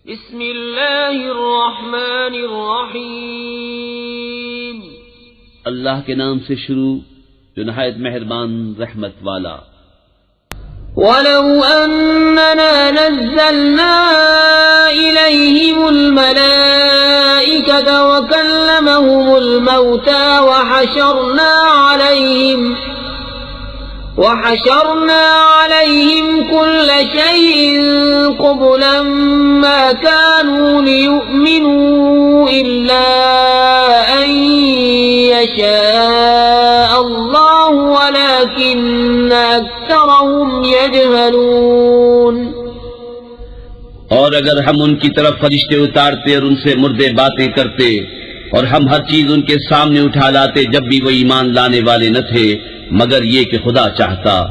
بسم اللہ الرحمن الرحیم، اللہ کے نام سے شروع جو نہایت مہربان رحمت والا۔ وَلَوْ أَنَّنَا نَزَّلْنَا إِلَيْهِمُ الْمَلَائِكَةَ وَكَلَّمَهُمُ الْمَوْتَى وحشرنا عليهم كل شيء قبلا ما كانوا ليؤمنوا إلا أن يشاء الله ولكن أكثرهم يجهلون۔ اور اگر ہم ان کی طرف فرشتے اتارتے اور ان سے مردے باتیں کرتے اور ہم ہر چیز ان کے سامنے اٹھا لاتے جب بھی وہ ایمان لانے والے نہ تھے مگر یہ کہ خدا چاہتا،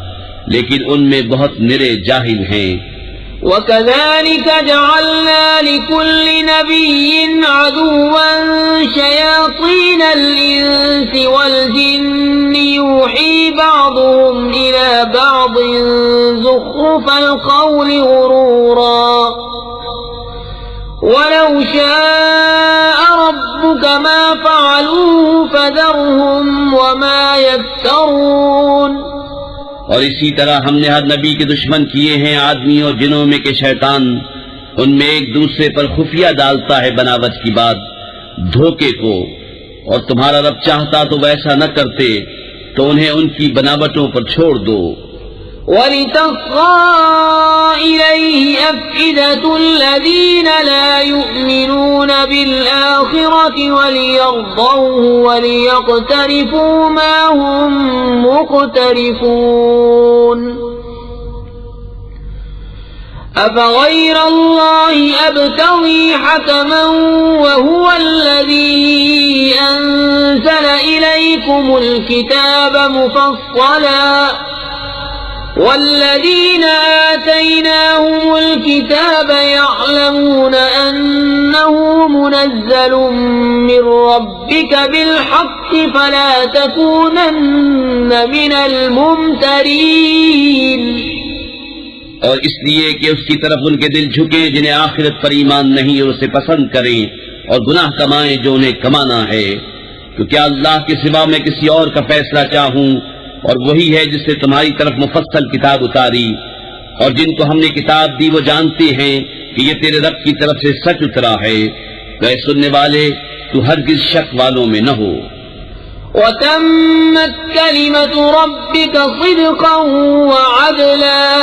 لیکن ان میں بہت نرے جاہل ہیں۔ وَكَذَلِكَ جَعَلْنَا لِكُلِّ نَبِيٍّ عَدُوًّا شَيَاطِينَ الْإِنسِ وَالْجِنِّ يُوحِي بَعْضُهُمْ إِلَى بَعْضٍ زُخْرُفَ الْقَوْلِ غُرُورًا وَلَوْ شَاءَ رَبُّكَ مَا فَعَلُوهُ فَذَرْهُمْ وَمَا يَفْتَرُونَ۔ اور اسی طرح ہم نے ہر نبی کے دشمن کیے ہیں آدمی اور جنوں میں کہ شیطان ان میں ایک دوسرے پر خفیہ ڈالتا ہے بناوٹ کی بات دھوکے کو، اور تمہارا رب چاہتا تو ویسا نہ کرتے تو انہیں ان کی بناوٹوں پر چھوڑ دو۔ وَلِتَصْغَىٰ إِلَيْهِ أَفْئِدَةُ الَّذِينَ لَا يُؤْمِنُونَ بِالْآخِرَةِ وَلِيَرْضَوْهُ وَلِيَقْتَرِفُوا مَا هُمْ مُقْتَرِفُونَ۔ أَفَغَيْرَ اللَّهِ أَبْتَغِي حَكَمًا وَهُوَ الَّذِي أَنزَلَ إِلَيْكُمُ الْكِتَابَ مُفَصَّلًا والذين آتيناهم الكتاب يعلمون أنه منزل من ربك بالحق فلا تكونن من الممترين۔ اور اس لیے کہ اس کی طرف ان کے دل جھکے جنہیں آخرت پر ایمان نہیں اور اسے پسند کریں اور گناہ کمائیں جو انہیں کمانا ہے، تو کیا اللہ کے سوا میں کسی اور کا فیصلہ چاہوں؟ اور وہی ہے جس نے تمہاری طرف مفصل کتاب اتاری، اور جن کو ہم نے کتاب دی وہ جانتے ہیں کہ یہ تیرے رب کی طرف سے سچ اترا ہے، تو اے سننے والے تو ہرگز شک والوں میں نہ ہو۔ وَتَمَّتْ كَلِمَةُ رَبِّكَ صِدْقًا وَعَدْلًا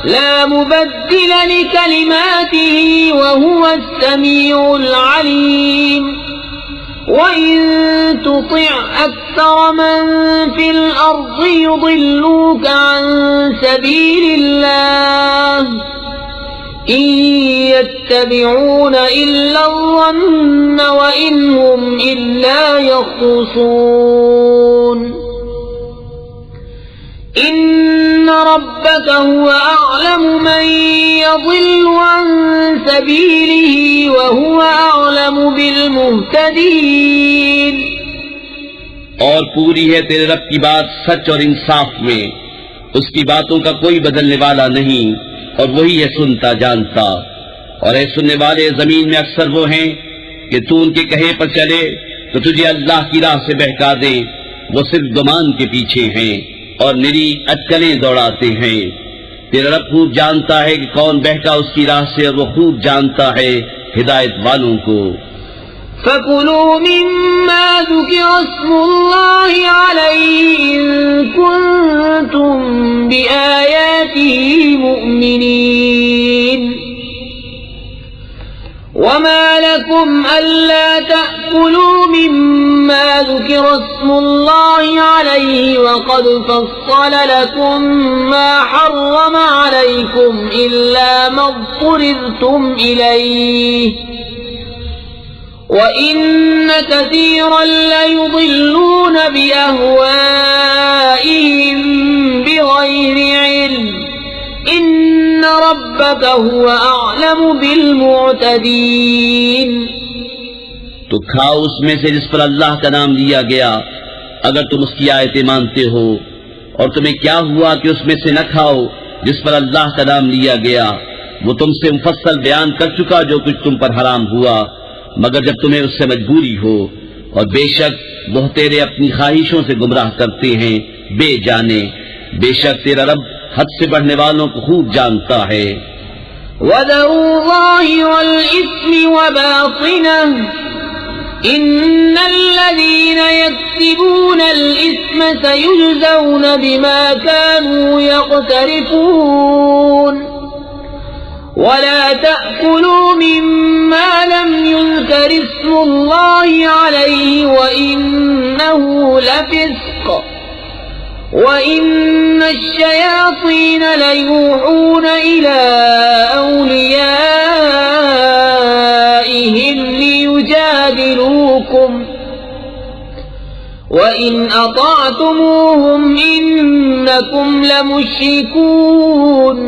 لَا مُبَدِّلَ لِكَلِمَاتِهِ وَهُوَ السَّمِيعُ الْعَلِيمُ۔ وَإِن تُطِعْ أَكْثَرَ مَن فِي الْأَرْضِ يُضِلُّوكَ عَن سَبِيلِ اللَّهِ إِن يَتَّبِعُونَ إِلَّا الظَّنَّ وَإِنْ هُمْ إِلَّا يَخْرُصُونَ۔ إِنَّ رَبَّكَ هُوَ أَعْلَمُ مَن يَضِلُّ عَن سَبِيلِهِ وَهُوَ أَعْلَمُ بِالْمُهْتَدِينَ۔ اور پوری ہے تیرے رب کی بات سچ اور انصاف میں، اس کی باتوں کا کوئی بدلنے والا نہیں، اور وہی ہے سنتا جانتا۔ اور اے سننے والے زمین میں اکثر وہ ہیں کہ تو ان کے کہے پر چلے تو تجھے اللہ کی راہ سے بہکا دیں، وہ صرف گمان کے پیچھے ہیں اور نری اٹکلیں دوڑاتے ہیں۔ تیرا رب خوب جانتا ہے کہ کون بہکا اس کی راہ سے، اور وہ خوب جانتا ہے ہدایت والوں کو۔ فَكُلُوا مِمَّا ذُكِرَ اسْمُ اللَّهِ عَلَيْهِ إِن كُنتُم بِآيَاتِهِ مُؤْمِنِينَ۔ وَمَا لَكُمْ أَلَّا تَأْكُلُوا مِمَّا ذُكِرَ اسْمُ اللَّهِ عَلَيْهِ وَقَدْ فَصَّلَ لَكُم مَّا حَرَّمَ عَلَيْكُمْ إِلَّا مَا اضْطُرِرْتُمْ إِلَيْهِ وَإِنَّ كَثِيرًا لَّيُضِلُّونَ بِأَهْوَائِهِم بِغَيْرِ عِلْمٍ إِنَّ رَبَّكَ هُوَ أَعْلَمُ بِالْمُعْتَدِينَ۔ تو کھاؤ اس میں سے جس پر اللہ کا نام لیا گیا اگر تم اس کی آیتیں مانتے ہو، اور تمہیں کیا ہوا کہ اس میں سے نہ کھاؤ جس پر اللہ کا نام لیا گیا، وہ تم سے مفصل بیان کر چکا جو کچھ تم پر حرام ہوا مگر جب تمہیں اس سے مجبوری ہو، اور بے شک وہ تیرے اپنی خواہشوں سے گمراہ کرتے ہیں بے جانے، بے شک تیرا رب حد سے بڑھنے والوں کو خوب جانتا ہے۔ وَذَرُوا ظَاهِرَ الْإِثْمِ وَبَاطِنَهُ إِنَّ الَّذِينَ يَكْسِبُونَ الْإِثْمَ سَيُجْزَوْنَ بِمَا كَانُوا يَقْتَرِفُونَ وَلَا تَأْكُلُوا مِمَّا لَمْ يُذْكَرِ اسْمُ اللَّهِ عَلَيْهِ وَإِنَّهُ لَفِسْقٌ وَإِنَّ الشَّيَاطِينَ لَيُوحُونَ إِلَىٰ أَوْلِيَائِهِمْ لِيُجَادِلُوكُمْ وَإِنْ أَطَعْتُمُوهُمْ إِنَّكُمْ لَمُشْرِكُونَ۔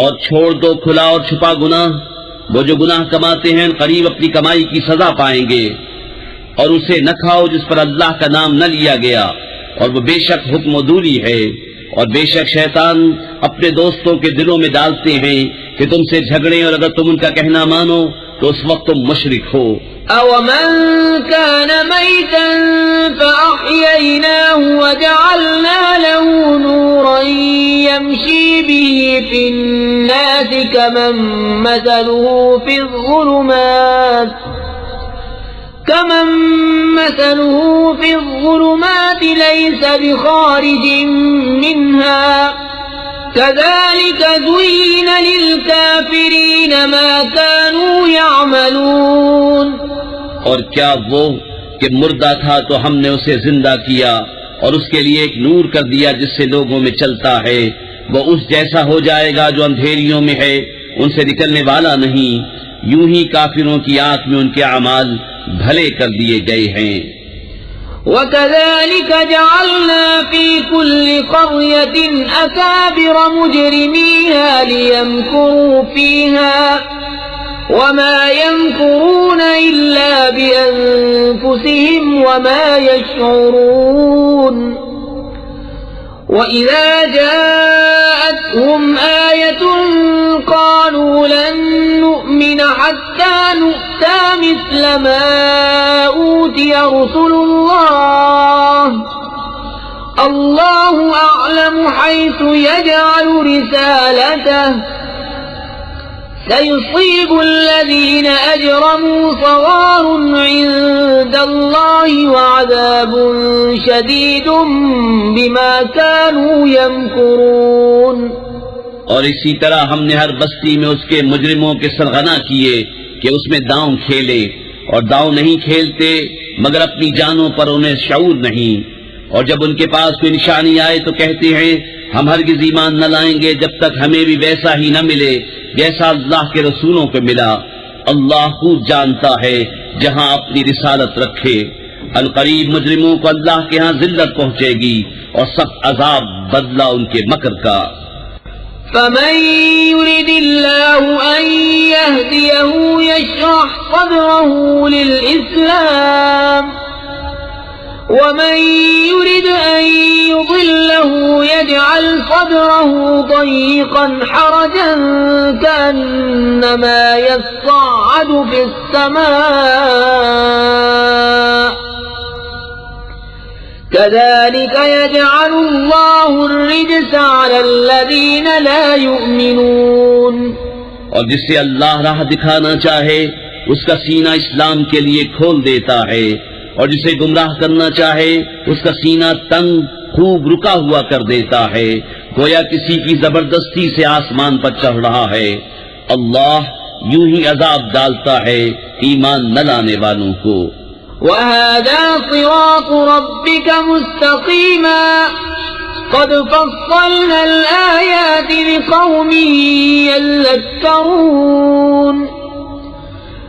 اور چھوڑ دو کھلا اور چھپا گناہ، وہ جو گناہ کماتے ہیں قریب اپنی کمائی کی سزا پائیں گے، اور اسے نہ کھاؤ جس پر اللہ کا نام نہ لیا گیا، اور وہ بے شک حکم و دوری ہے، اور بے شک شیطان اپنے دوستوں کے دلوں میں ڈالتے ہیں کہ تم سے جھگڑیں، اور اگر تم ان کا کہنا مانو تو اس وقت تم مشرک ہو۔ أَوَمَنْ كَانَ مَيْتًا فَأَحْيَيْنَاهُ وَجَعَلْنَا لَهُ نُورًا يَمْشِي بِهِ فِي النَّاسِ كَمَنْ مَثَلُهُ فِي الظُّلُمَاتِ لَيْسَ بِخَارِجٍ مِّنْهَا كَذَلِكَ زُيِّنَ لِلْكَافِرِينَ مَا كَانُوا يَعْمَلُونَ۔ اور کیا وہ کہ مردہ تھا تو ہم نے اسے زندہ کیا اور اس کے لیے ایک نور کر دیا جس سے لوگوں میں چلتا ہے، وہ اس جیسا ہو جائے گا جو اندھیریوں میں ہے، ان سے نکلنے والا نہیں، یوں ہی کافروں کی آنکھ میں ان کے اعمال بھلے کر دیے گئے ہیں۔ وَكَذَلِكَ جَعَلْنَا فِي كُلِّ قَرْيَةٍ أَكَابِرَ مُجْرِمِيهَا لِيَمْكُرُوا فِيهَا وَمَا يَمْكُرُونَ إِلَّا بِأَنفُسِهِمْ وَمَا يَشْعُرُونَ۔ وَإِذَا جَاءَتْهُمْ آيَةٌ قَالُوا لَن نُّؤْمِنَ حَتَّى نُؤْتَىٰ مِثْلَ مَا أُوتِيَ رُسُلُ اللَّهِ اللَّهُ أَعْلَمُ حَيْثُ يَجْعَلُ رِسَالَتَهُ سَيُصِيبُ الَّذِينَ أَجْرَمُوا صَغَارٌ عِندَ اللَّهِ وَعَذَابٌ شَدِيدٌ بِمَا كَانُوا يَمْكُرُونَ۔ اور اسی طرح ہم نے ہر بستی میں اس کے مجرموں کے سرغنا کیے کہ اس میں داؤں کھیلے، اور داؤں نہیں کھیلتے مگر اپنی جانوں پر انہیں شعور نہیں، اور جب ان کے پاس کوئی نشانی آئے تو کہتے ہیں ہم ہرگز ایمان نہ لائیں گے جب تک ہمیں بھی ویسا ہی نہ ملے جیسا اللہ کے رسولوں کو ملا۔ اللہ خوب جانتا ہے جہاں اپنی رسالت رکھے۔ عنقریب مجرموں کو اللہ کے ہاں ذلت پہنچے گی اور سخت عذاب بدلہ ان کے مکر کا۔ فَمَن يُرِدِ اللَّهُ أَن يَهْدِيَهُ يَشْرَحْ صَدْرَهُ لِلْإِسْلَامِ وَمَن يُرِدْ أَن يُضِلَّهُ يَجْعَلْ صَدْرَهُ ضَيِّقًا حَرَجًا كَأَنَّمَا يَصَّعَّدُ فِي السَّمَاءِ كَذَلِكَ يَجْعَلُ اللَّهُ الرِّجْسَ عَلَى الَّذِينَ لَا يُؤْمِنُونَ۔ اور جسے اللہ راہ دکھانا چاہے اس کا سینہ اسلام کے لیے کھول دیتا ہے، اور جسے گمراہ کرنا چاہے اس کا سینہ تنگ خوب رکا ہوا کر دیتا ہے، گویا کسی کی زبردستی سے آسمان پر چڑھ رہا ہے۔ اللہ یوں ہی عذاب ڈالتا ہے ایمان نہ لانے والوں کو۔ وَهَذَا صِرَاطُ رَبِّكَ مُسْتَقِيمًا قَدْ فَصَّلْنَا الْآيَاتِ لِقَوْمٍ يَذَّكَّرُونَ۔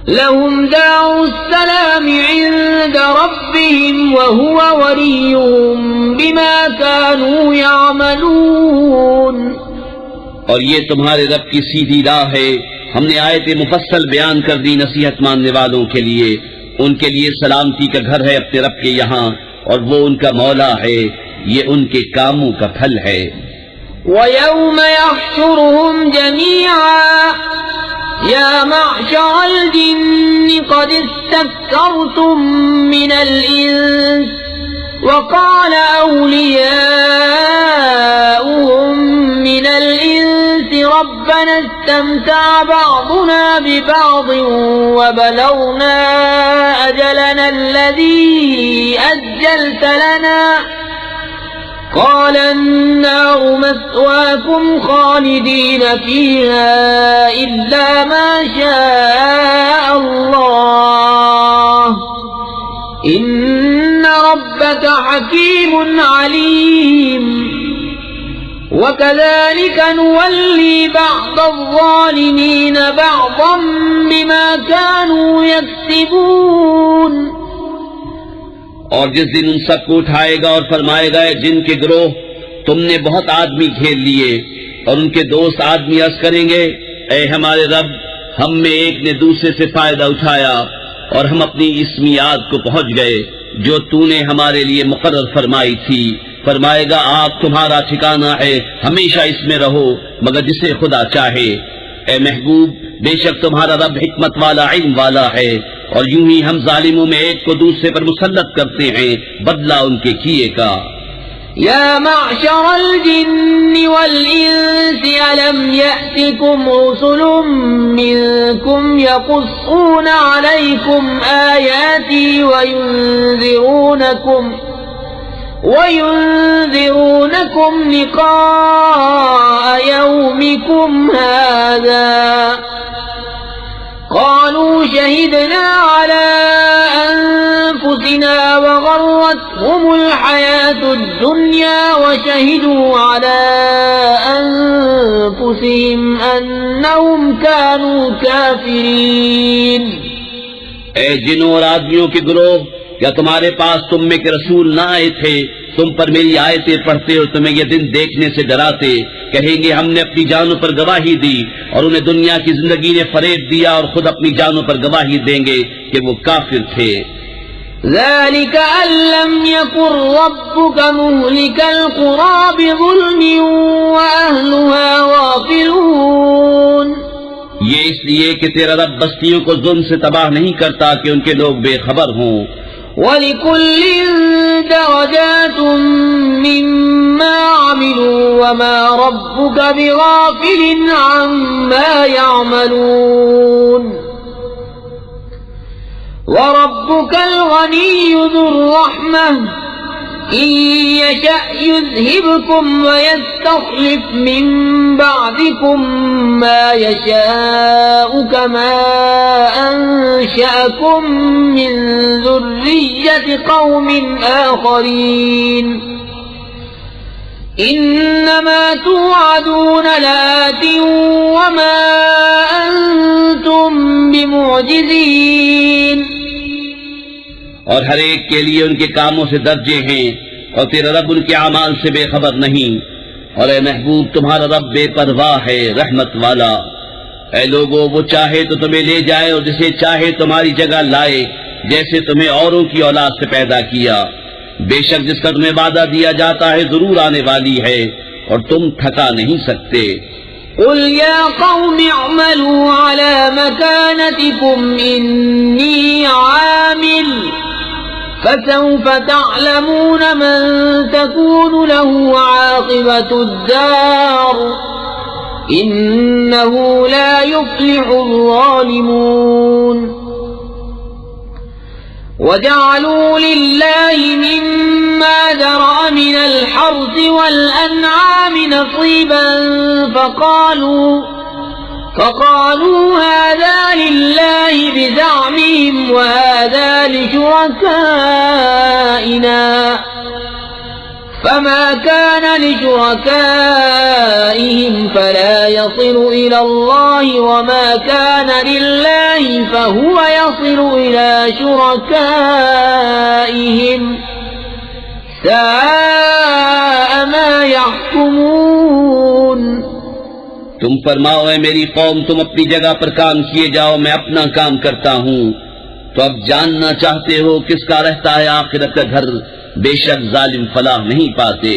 لَهُمْ دَارُ السَّلَامِ عِندَ رَبِّهِمْ وَهُوَ وَلِيُّهُم بِمَا كَانُوا يَعْمَلُونَ۔ اور یہ تمہارے رب کی سیدھی راہ ہے، ہم نے آیت مفصل بیان کر دی نصیحت ماننے والوں کے لیے۔ ان کے لیے سلامتی کا گھر ہے اپنے رب کے یہاں، اور وہ ان کا مولا ہے، یہ ان کے کاموں کا پھل ہے۔ ويوم يحشرهم جميعا يا معشر الجن قد استكثرتم من الإنس وقال أولياؤهم من الإنس ربنا استمتع بعضنا ببعض وبلغنا أجلنا الذي أجلت لنا قال النار مثواكم خالدين فيها إلا ما شاء الله إن ربك حكيم عليم وكذلك نولي بعض الظالمين بعضا بما كانوا يكسبون. اور جس دن ان سب کو اٹھائے گا اور فرمائے گا اے جن کے گروہ تم نے بہت آدمی گھیر لیے، اور ان کے دوست آدمی عرض کریں گے اے ہمارے رب، ہم میں ایک نے دوسرے سے فائدہ اٹھایا اور ہم اپنی اس میعاد کو پہنچ گئے جو تو نے ہمارے لیے مقرر فرمائی تھی. فرمائے گا آگ تمہارا ٹھکانہ ہے، ہمیشہ اس میں رہو مگر جسے خدا چاہے. اے محبوب، بے شک تمہارا رب حکمت والا علم والا ہے، اور یوں ہی ہم ظالموں میں ایک کو دوسرے پر مسلط کرتے ہیں بدلہ ان کے کیے کا. يا معشر الجن والإنس ألم يأتكم رسل منكم يقصون عليكم آياتي وينذرونكم لقاء يومكم هذا قالوا شهدنا على أنفسنا وغرتهم الحياة الدنيا وشهدوا على أنفسهم أنهم كانوا كافرين. اے جنوں اور آدمیوں کے گروہ، کیا تمہارے پاس تم میں کے رسول نہ آئے تھے تم پر میری آیتیں پڑھتے اور تمہیں یہ دن دیکھنے سے ڈراتے؟ کہیں گے ہم نے اپنی جانوں پر گواہی دی، اور انہیں دنیا کی زندگی نے فریب دیا اور خود اپنی جانوں پر گواہی دیں گے کہ وہ کافر تھے. ذلك أن لم يكن ربك مهلك القرى بظلم وأهلها غافلون. یہ اس لیے کہ تیرا رب بستیوں کو ظلم سے تباہ نہیں کرتا کہ ان کے لوگ بے خبر ہوں. وَلِكُلٍّ دَرَجَاتٌ مِّمَّا عَمِلُوا وَمَا رَبُّكَ بِغَافِلٍ عَمَّا يَعْمَلُونَ. وَرَبُّكَ الْغَنِيُّ ذُو الرَّحْمَةِ إِن يَشَأْ يُذْهِبْكُمْ وَيَسْتَخْلِفْ مِن بَعْدِكُم مَّا يَشَاءُ كَمَا أَنشَأَكُم مِّن ذُرِّيَّةِ قَوْمٍ آخَرِينَ. إِنَّمَا تُوعَدُونَ لَآتٍ وَمَا أَنتُم بِمُعْجِزِينَ. اور ہر ایک کے لیے ان کے کاموں سے درجے ہیں، اور تیرا رب ان کے اعمال سے بے خبر نہیں. اور اے محبوب، تمہارا رب بے پرواہ ہے، رحمت والا. اے لوگو، وہ چاہے تو تمہیں لے جائے اور جسے چاہے تمہاری جگہ لائے، جیسے تمہیں اوروں کی اولاد سے پیدا کیا. بے شک جس کا تمہیں وعدہ دیا جاتا ہے ضرور آنے والی ہے، اور تم تھکا نہیں سکتے. قل يا قوم اعملوا على مكانتكم إني عامل فسوف تعلمون من تكون له عاقبة الدار إنه لا يفلح الظالمون. وجعلوا لله مما ذرأ من الحرث والأنعام نصيبا فقالوا هذا لله بزعمهم وهذا لشركائنا فما كان لشركائهم فلا يصل إلى الله وما كان لله فهو يصل إلى شركائهم ساء ما يحكمون. تم فرماؤ اے میری قوم، تم اپنی جگہ پر کام کیے جاؤ، میں اپنا کام کرتا ہوں. تو اب جاننا چاہتے ہو کس کا رہتا ہے آخرت کا گھر؟ بے شک ظالم فلاح نہیں پاتے.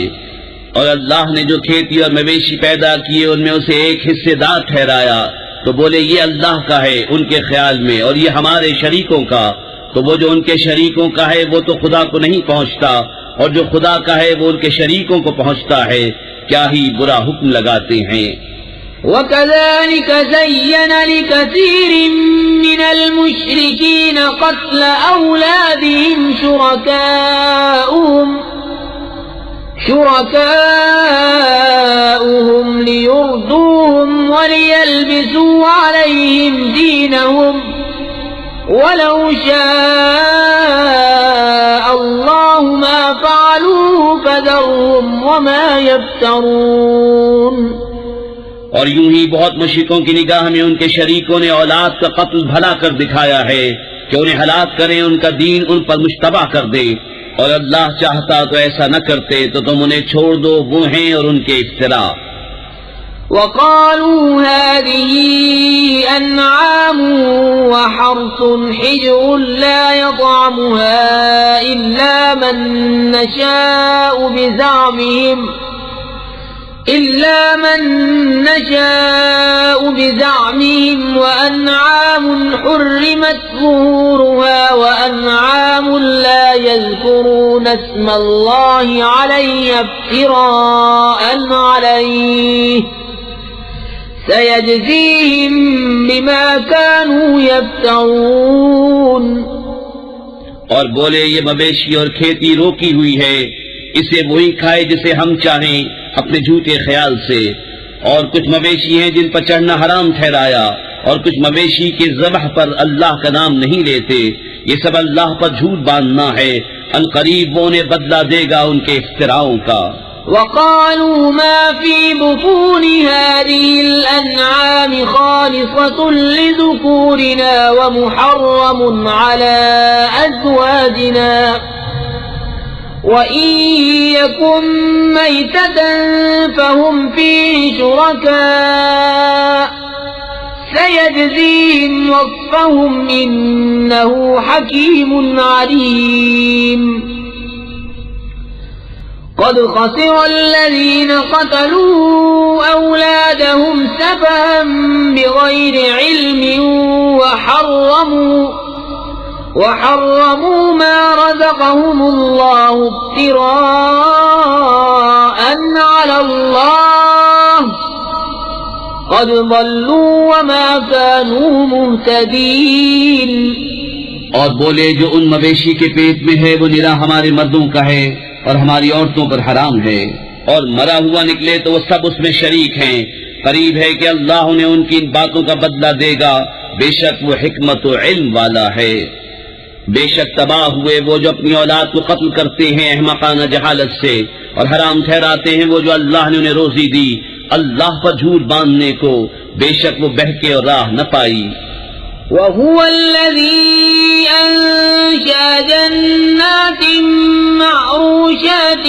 اور اللہ نے جو کھیتی اور مویشی پیدا کیے ان میں اسے ایک حصے دار ٹھہرایا تو بولے یہ اللہ کا ہے ان کے خیال میں، اور یہ ہمارے شریکوں کا، تو وہ جو ان کے شریکوں کا ہے وہ تو خدا کو نہیں پہنچتا، اور جو خدا کا ہے وہ ان کے شریکوں کو پہنچتا ہے، کیا ہی برا حکم لگاتے ہیں۔ وَكَذَلِكَ زَيَّنَ لِكَثِيرٍ مِّنَ الْمُشْرِكِينَ قَتْلَ أَوْلَادِهِمْ شُرَكَاؤُهُمْ لِيُرْدُوهُمْ وَلِيَلْبِسُوا عَلَيْهِمْ دِينَهُمْ وَلَوْ شَاءَ اللَّهُ مَا فَعَلُوهُ فَذَرْهُمْ وَمَا يَفْتَرُونَ۔ اور یوں ہی بہت مشرکوں کی نگاہ میں ان کے شریکوں نے اولاد کا قتل بھلا کر دکھایا ہے کہ انہیں ہلاک کریں، ان کا دین ان پر مشتبہ کر دے، اور اللہ چاہتا تو ایسا نہ کرتے تو تم انہیں چھوڑ دو، وہ ہیں اور ان کے افتراء۔ وَقَالُوا هَٰذِهِ أَنْعَامٌ وَحَرْثٌ حِجْرٌ لَّا يَطْعَمُهَا إِلَّا مَن نَّشَاءُ بِزَعْمِهِمْ وَأَنْعَامٌ حُرِّمَتْ ظُهُورُهَا وَأَنْعَامٌ لَّا يَذْكُرُونَ اسْمَ اللَّهِ عَلَيْهَا افْتِرَاءً عَلَيْهِ سَيَجْزِيهِم بِمَا كَانُوا يَفْتَرُونَ۔ اور بولے یہ مویشی اور کھیتی روکی ہوئی ہے، اسے وہی کھائے جسے ہم چاہیں اپنے جھوٹے خیال سے، اور کچھ مویشی ہیں جن پر چڑھنا حرام ٹھہرایا، اور کچھ مویشی کے ذبح پر اللہ کا نام نہیں لیتے، یہ سب اللہ پر جھوٹ باندھنا ہے، ان قریب وہ انہیں بدلہ دے گا ان کے افتراؤں کا۔ وَقَالُوا مَا فِي بُطُونِ هَٰذِهِ الْأَنْعَامِ خَالِصَةٌ لِّذُكُورِنَا وَمُحَرَّمٌ عَلَىٰ أَزْوَاجِنَا وَإِن يَكُن مَّيْتَةً فَهُمْ فِيهِ شُرَكَاءُ سَيَجْزِيهِمْ وَصْفَهُمْ إِنَّهُ حَكِيمٌ عَلِيمٌ۔ قد خسر الذين قتلوا أولادهم سفها بغير علم وحرموا ما رزقهم الله افتراء على الله قد ضلوا وما كانوا مهتدين۔ اور بولے جو ان مویشی کے پیٹ میں ہے وہ نرا ہمارے مردوں کا ہے اور ہماری عورتوں پر حرام ہے، اور مرا ہوا نکلے تو وہ سب اس میں شریک ہیں، قریب ہے کہ اللہ انہیں ان کی ان باتوں کا بدلہ دے گا، بے شک وہ حکمت و علم والا ہے۔ بے شک تباہ ہوئے وہ جو اپنی اولاد کو قتل کرتے ہیں احمقانہ جہالت سے، اور حرام ٹھہراتے ہیں وہ جو اللہ نے انہیں روزی دی اللہ پر جھوٹ باندھنے کو، بے شک وہ بہکے اور راہ نہ پائی۔ وَهُوَ الَّذِي أَنشَأَ جَنَّاتٍ مَّعْرُوشَاتٍ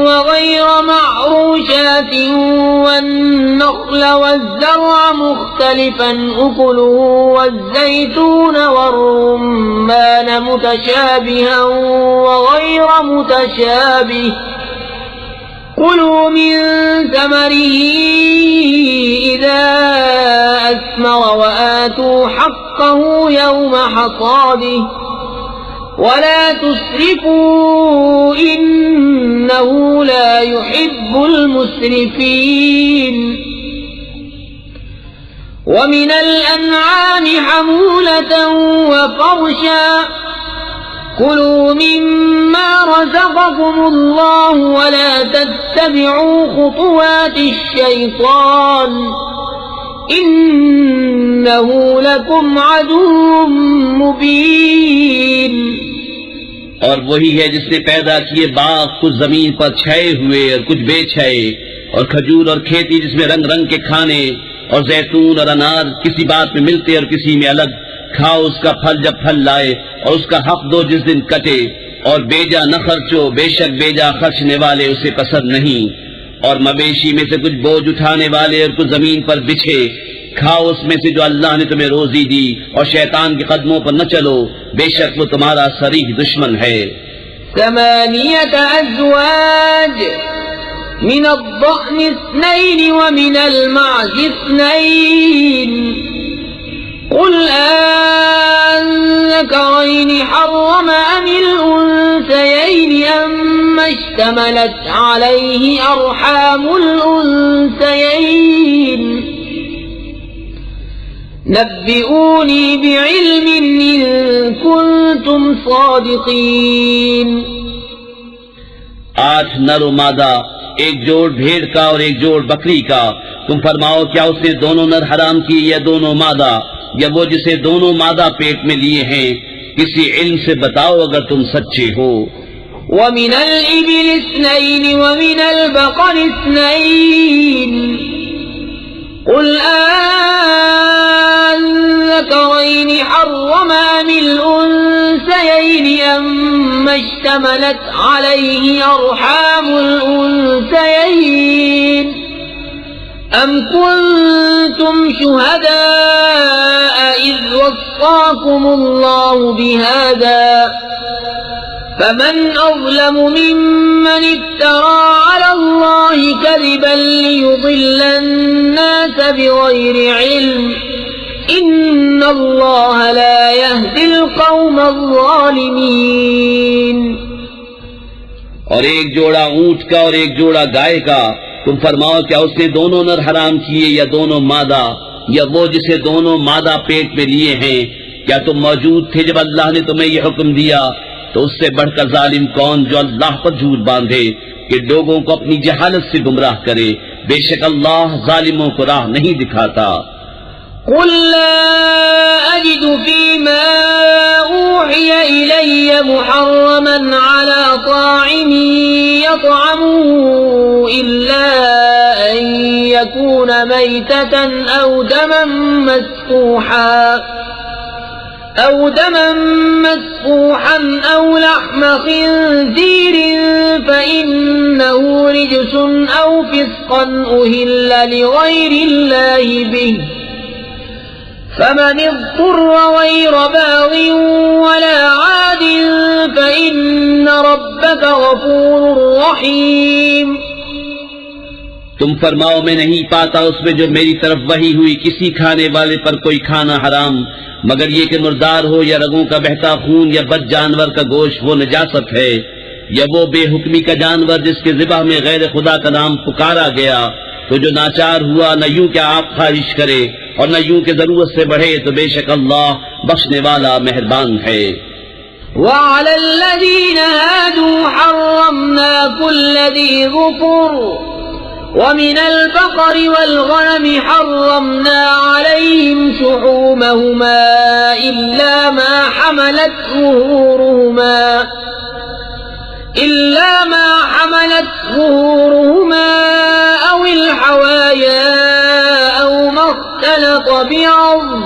وَغَيْرَ مَعْرُوشَاتٍ وَالنَّخْلَ وَالزَّرْعَ مُخْتَلِفًا أُكُلُهُ وَالزَّيْتُونَ وَالرُّمَّانَ مُتَشَابِهًا وَغَيْرَ مُتَشَابِهٍ كُلُوا مِن ثَمَرِهِ إِذَا أَثْمَرَ وَآتُوا حَقَّهُ يَوْمَ حَصَادِهِ وَلَا تُسْرِفُوا إِنَّهُ لَا يُحِبُّ الْمُسْرِفِينَ۔ وَمِنَ الْأَنْعَامِ حَمُولَةً وَفَرْشًا كُلُوا مِمَّا رَزَقَكُمُ اللَّهُ وَلَا تَتَّبِعُوا خُطُوَاتِ الشَّيْطَانِ إِنَّهُ لَكُمْ عَدُوٌّ مُّبِينٌ۔ اور وہی ہے جس نے پیدا کیے باغ کچھ زمین پر چھائے ہوئے اور کچھ بے چھائے، اور کھجور اور کھیتی جس میں رنگ رنگ کے کھانے، اور زیتون اور انار کسی بات میں ملتے اور کسی میں الگ، کھاؤ اس کا پھل جب پھل لائے، اور اس کا حق دو جس دن کٹے، اور بیجا نہ خرچو، بے شک بیجا خرچنے والے اسے پسند نہیں، اور مویشی میں سے کچھ بوجھ اٹھانے والے اور کچھ زمین پر بچھے، کھاؤ اس میں سے جو اللہ نے تمہیں روزی دی، اور شیطان کے قدموں پر نہ چلو، بے شک وہ تمہارا صریح دشمن ہے۔ 8 أزواج من الضأن اثنين ومن المعز اثنين قل أذكرين حرم أم الأنثيين أما اشتملت عليه أرحام الأنثيين نبئوني بعلم إن كنتم صادقين 8 نر و مادہ، ایک جوڑ بھیڑ کا اور ایک جوڑ بکری کا، تم فرماؤ کیا اس نے دونوں نر حرام کی یا دونوں مادہ، یا وہ جسے دونوں مادہ پیٹ میں لیے ہیں؟ کسی علم سے بتاؤ اگر تم سچے ہو۔ ومن الإبل اثنين ومن البقر اثنين قل أذكرين حرم أم الأنثيين أما اشتملت عليه أرحام الأنثيين أم كنتم شهداء إذ وصاكم الله بهذا فمن أظلم ممن افترى على الله كذبا ليضل الناس بغير علم إن الله لا يهدي القوم الظالمين۔ اور ایک جوڑا اونٹ کا اور ایک جوڑا گائے کا، تم فرماؤ کیا اس نے دونوں نر حرام کیے یا دونوں مادہ، یا وہ جسے دونوں مادہ پیٹ میں لیے ہیں؟ کیا تم موجود تھے جب اللہ نے تمہیں یہ حکم دیا؟ تو اس سے بڑھ کر ظالم کون جو اللہ پر جھوٹ باندھے کہ لوگوں کو اپنی جہالت سے گمراہ کرے؟ بے شک اللہ ظالموں کو راہ نہیں دکھاتا۔ قل لا أجد فيما أوحي إلي محرما على طاعم يطعمه إلا أن يكون ميتة أو دما مسفوحا أو لحم خنزير فإنه رجس أو فسقا أهل لغير الله به فمن اضطر غير باغ ولا عاد فإن ربك غفور رحيم۔ تم فرماؤ میں نہیں پاتا اس میں جو میری طرف وحی ہوئی کسی کھانے والے پر کوئی کھانا حرام مگر یہ کہ مردار ہو یا رگوں کا بہتا خون یا بد جانور کا گوشت وہ نجاست ہے، یا وہ بے حکمی کا جانور جس کے ذبح میں غیر خدا کا نام پکارا گیا، تو جو ناچار ہوا نہ یوں کہ آپ خواہش کرے اور نہ یوں کہ ضرورت سے بڑھے، تو بے شک اللہ بخشنے والا مہربان ہے۔ وعلى الذين هادوا حرمنا كل ذي ظفر ومن البقر والغنم حرمنا عليهم شحومهما إلا ما حملت ظهورهما أو الحوايا أو ما اختلط بعظم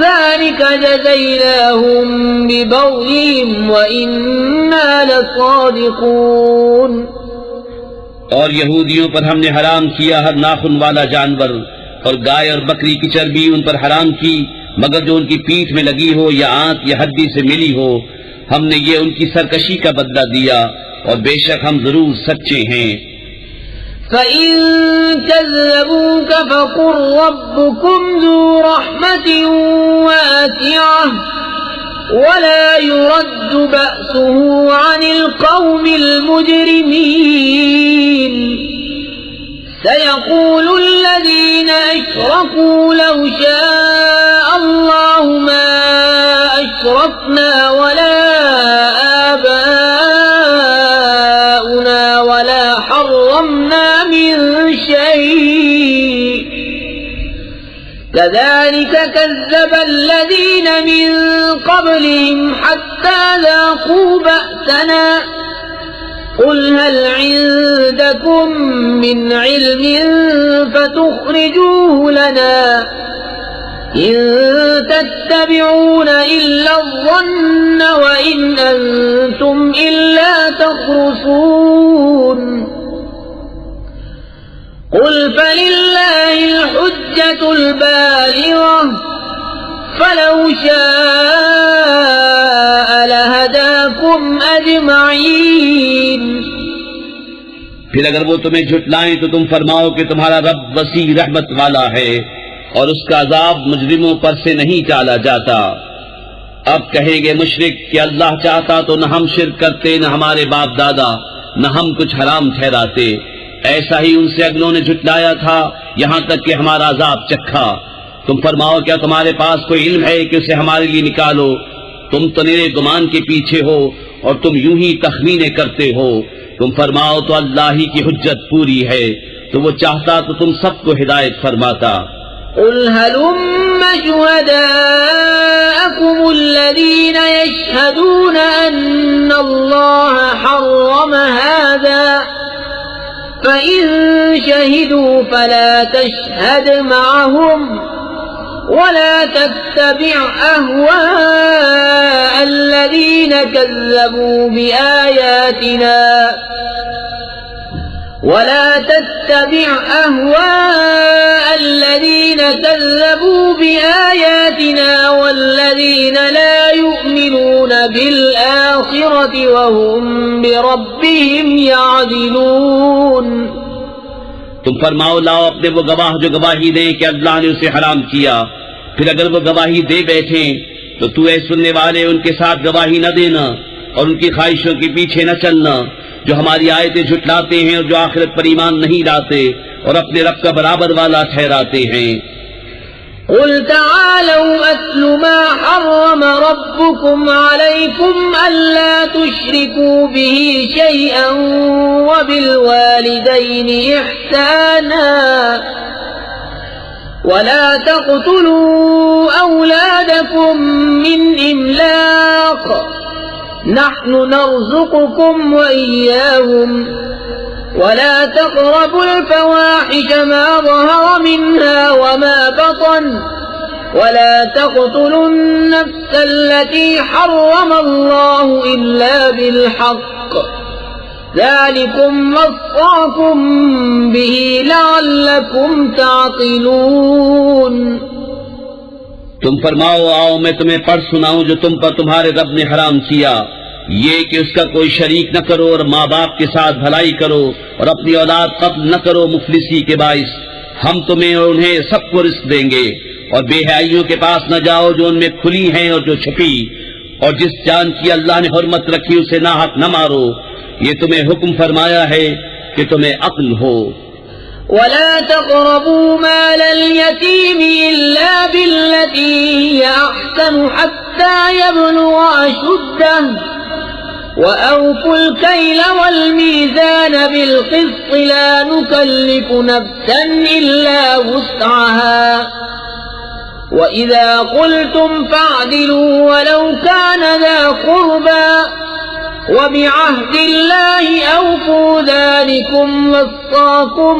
ذلك جزيناهم ببغيهم وإنا لصادقون۔ اور یہودیوں پر ہم نے حرام کیا ہر ناخن والا جانور، اور گائے اور بکری کی چربی ان پر حرام کی مگر جو ان کی پیٹھ میں لگی ہو یا آنت یا ہڈی سے ملی ہو، ہم نے یہ ان کی سرکشی کا بدلہ دیا اور بے شک ہم ضرور سچے ہیں۔ فَإِن كَذَّبُوكَ فَقُلْ رَبُّكُمْ ذُو رَحْمَةٍ وَاسِعَةٍ وَلَا يُرَدُّ بَأْسُهُ عَنِ الْقَوْمِ الْمُجْرِمِينَ سَيَقُولُ الَّذِينَ أَشْرَكُوا لَوْ شَاءَ اللَّهُ مَا أَشْرَكْنَا وَلَا آبَاؤُنَا وَلَا حَرَّمْنَا مِن شَيْءٍ كَذَلِكَ كَذَّبَ الَّذِينَ مِن قَبْلِهِمْ حَتَّى ذَاقُوا بَأْسَنَا قُلْ هَلْ عِندَكُم مِّنْ عِلْمٍ فَتُخْرِجُوهُ لَنَا إِن تَتَّبِعُونَ إِلَّا الظَّنَّ وَإِنْ أَنتُمْ إِلَّا تَخْرُصُونَ قُلْ فَلِلَّهِ الْحُجَّةُ الْبَالِغَةُ فَلَوْ شَاءَ لَهَدَاكُمْ أَجْمَعِينَ۔ پھر اگر وہ تمہیں جھٹلائیں تو تم فرماؤ کہ تمہارا رب وسیع رحمت والا ہے اور اس کا عذاب مجرموں پر سے نہیں ٹالا جاتا۔ اب کہیں گے مشرک کہ اللہ چاہتا تو نہ ہم شرک کرتے، نہ ہمارے باپ دادا، نہ ہم کچھ حرام ٹھہراتے۔ ایسا ہی ان سے اگلوں نے جھٹلایا تھا یہاں تک کہ ہمارا عذاب چکھا۔ تم فرماؤ کیا تمہارے پاس کوئی علم ہے کہ اسے ہمارے لیے نکالو؟ تم تو نرے گمان کے پیچھے ہو اور تم یوں ہی تخمینے کرتے ہو۔ تم فرماؤ تو اللہ ہی کی حجت پوری ہے، تو وہ چاہتا تو تم سب کو ہدایت فرماتا۔ قل هلم شهداءكم الذين يشهدون أن الله حرم هذا فإن شهدوا فلا تشهد معهم ولا تتبع أهواء الذين كذبوا بآياتنا والذين لا يؤمنون بالآخرة وهم بربهم يعدلون۔ تم فرماؤ لاؤ اپنے وہ گواہ جو گواہی دیں کہ اللہ نے اسے حرام کیا، پھر اگر وہ گواہی دے بیٹھیں تو تو اے سننے والے ان کے ساتھ گواہی نہ دینا اور ان کی خواہشوں کے پیچھے نہ چلنا جو ہماری آیتیں جھٹلاتے ہیں اور جو آخرت پر ایمان نہیں لاتے اور اپنے رب کا برابر والا ٹھہراتے ہیں۔ قل تعالوا أتل ما حرم ربكم عليكم ألا تشركوا به شيئا وبالوالدين إحسانا ولا تقتلوا أولادكم من إملاق نحن نرزقكم وإياهم ولا تقربوا الفواحش ما ظهر منها وما بطن ولا تقتلوا النفس التي حرم الله إلا بالحق ذلكم وصاكم به لعلكم تعقلون۔ تم فرماؤ آؤ میں تمہیں پڑھ سناؤں جو تم پر تمہارے رب نے حرام کیا، یہ کہ اس کا کوئی شریک نہ کرو اور ماں باپ کے ساتھ بھلائی کرو اور اپنی اولاد قتل نہ کرو مفلسی کے باعث۔ ہم تمہیں اور انہیں سب کو رزق دیں گے، اور بے حیائیوں کے پاس نہ جاؤ جو ان میں کھلی ہیں اور جو چھپی، اور جس جان کی اللہ نے حرمت رکھی اسے ناحق نہ مارو۔ یہ تمہیں حکم فرمایا ہے کہ تمہیں عقل ہو۔ ولا تقربوا مال اليتيم إلا بالتي هي أحسن حتى يبلغ أشده وأوفوا الكيل والميزان بالقسط لا نكلف نفسا إلا وسعها وإذا قلتم فاعدلوا ولو كان ذا قربى وبعهد الله أوفوا ذلكم وصاكم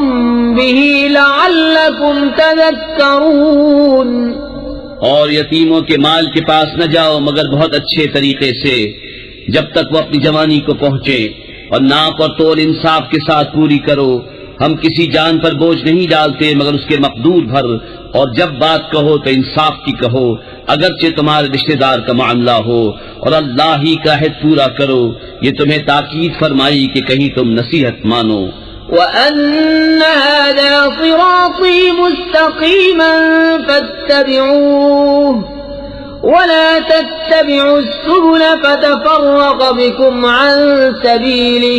به لعلكم تذكرون۔ اور یتیموں کے مال کے پاس نہ جاؤ مگر بہت اچھے طریقے سے جب تک وہ اپنی جوانی کو پہنچے، اور ناپ اور تول انصاف کے ساتھ پوری کرو۔ ہم کسی جان پر بوجھ نہیں ڈالتے مگر اس کے مقدور بھر، اور جب بات کہو تو انصاف کی کہو اگرچہ تمہارے رشتہ دار کا معاملہ ہو، اور اللہ ہی کا عہد پورا کرو۔ یہ تمہیں تاکید فرمائی کہ کہیں تم نصیحت مانو۔ وَأَنَّ هَذَا صِرَاطِي مُسْتَقِيمًا فَاتَّبِعُوهُ وَلَا تَتَّبِعُوا السُّبُلَ فَتَفَرَّقَ بِكُمْ عَن سَبِيلِهِ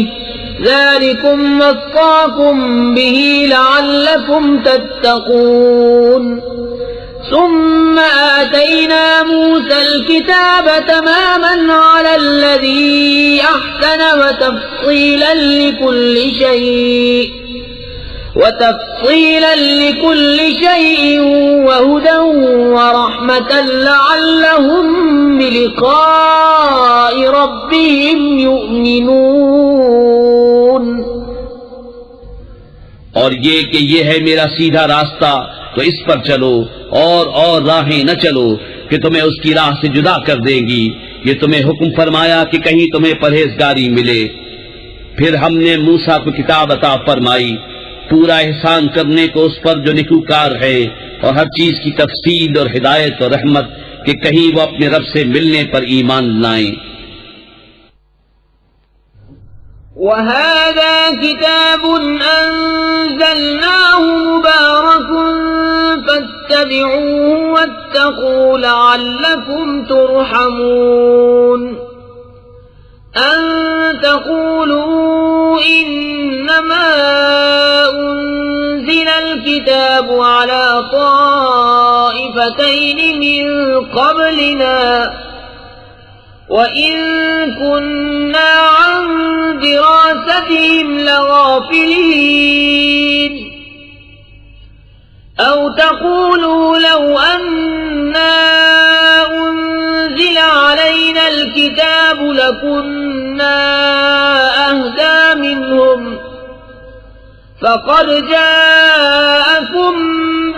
ذَلِكُمْ وَصَّاكُمْ بِهِ لَعَلَّكُمْ تَتَّقُونَ۔ ثم آتينا موسى الكتاب تماما على الذي أحسن وتفصيلا لكل شيء وهدى ورحمة لعلهم بلقاء ربهم يؤمنون۔ اور یہ کہ یہ ہے میرا سیدھا راستہ تو اس پر چلو، اور راہیں نہ چلو کہ تمہیں اس کی راہ سے جدا کر دیں گی۔ یہ تمہیں حکم فرمایا کہ کہیں تمہیں پرہیزگاری ملے۔ پھر ہم نے موسیٰ کو کتاب عطا فرمائی، پورا احسان کرنے کو اس پر جو نیکوکار ہے، اور ہر چیز کی تفصیل اور ہدایت اور رحمت کہ کہیں وہ اپنے رب سے ملنے پر ایمان لائیں۔ وَهَذَا كِتَابٌ أَنزَلْنَاهُ مُبَارَكٌ فَاتَّبِعُوهُ وَاتَّقُوا لَعَلَّكُمْ تُرْحَمُونَ أَن تَقُولُوا إِنَّمَا أُنزِلَ الْكِتَابُ عَلَى طَائِفَتَيْنِ مِن قَبْلِنَا وَإِن كُنَّا عَن دِرَاسَتِهِمْ لَغَافِلِينَ أَوْ تَقُولُوا لَوْ أَنَّا أُنزِلَ عَلَيْنَا الْكِتَابُ لَكُنَّا أَهْدَىٰ مِنْهُمْ فَقَدْ جَاءَكُمْ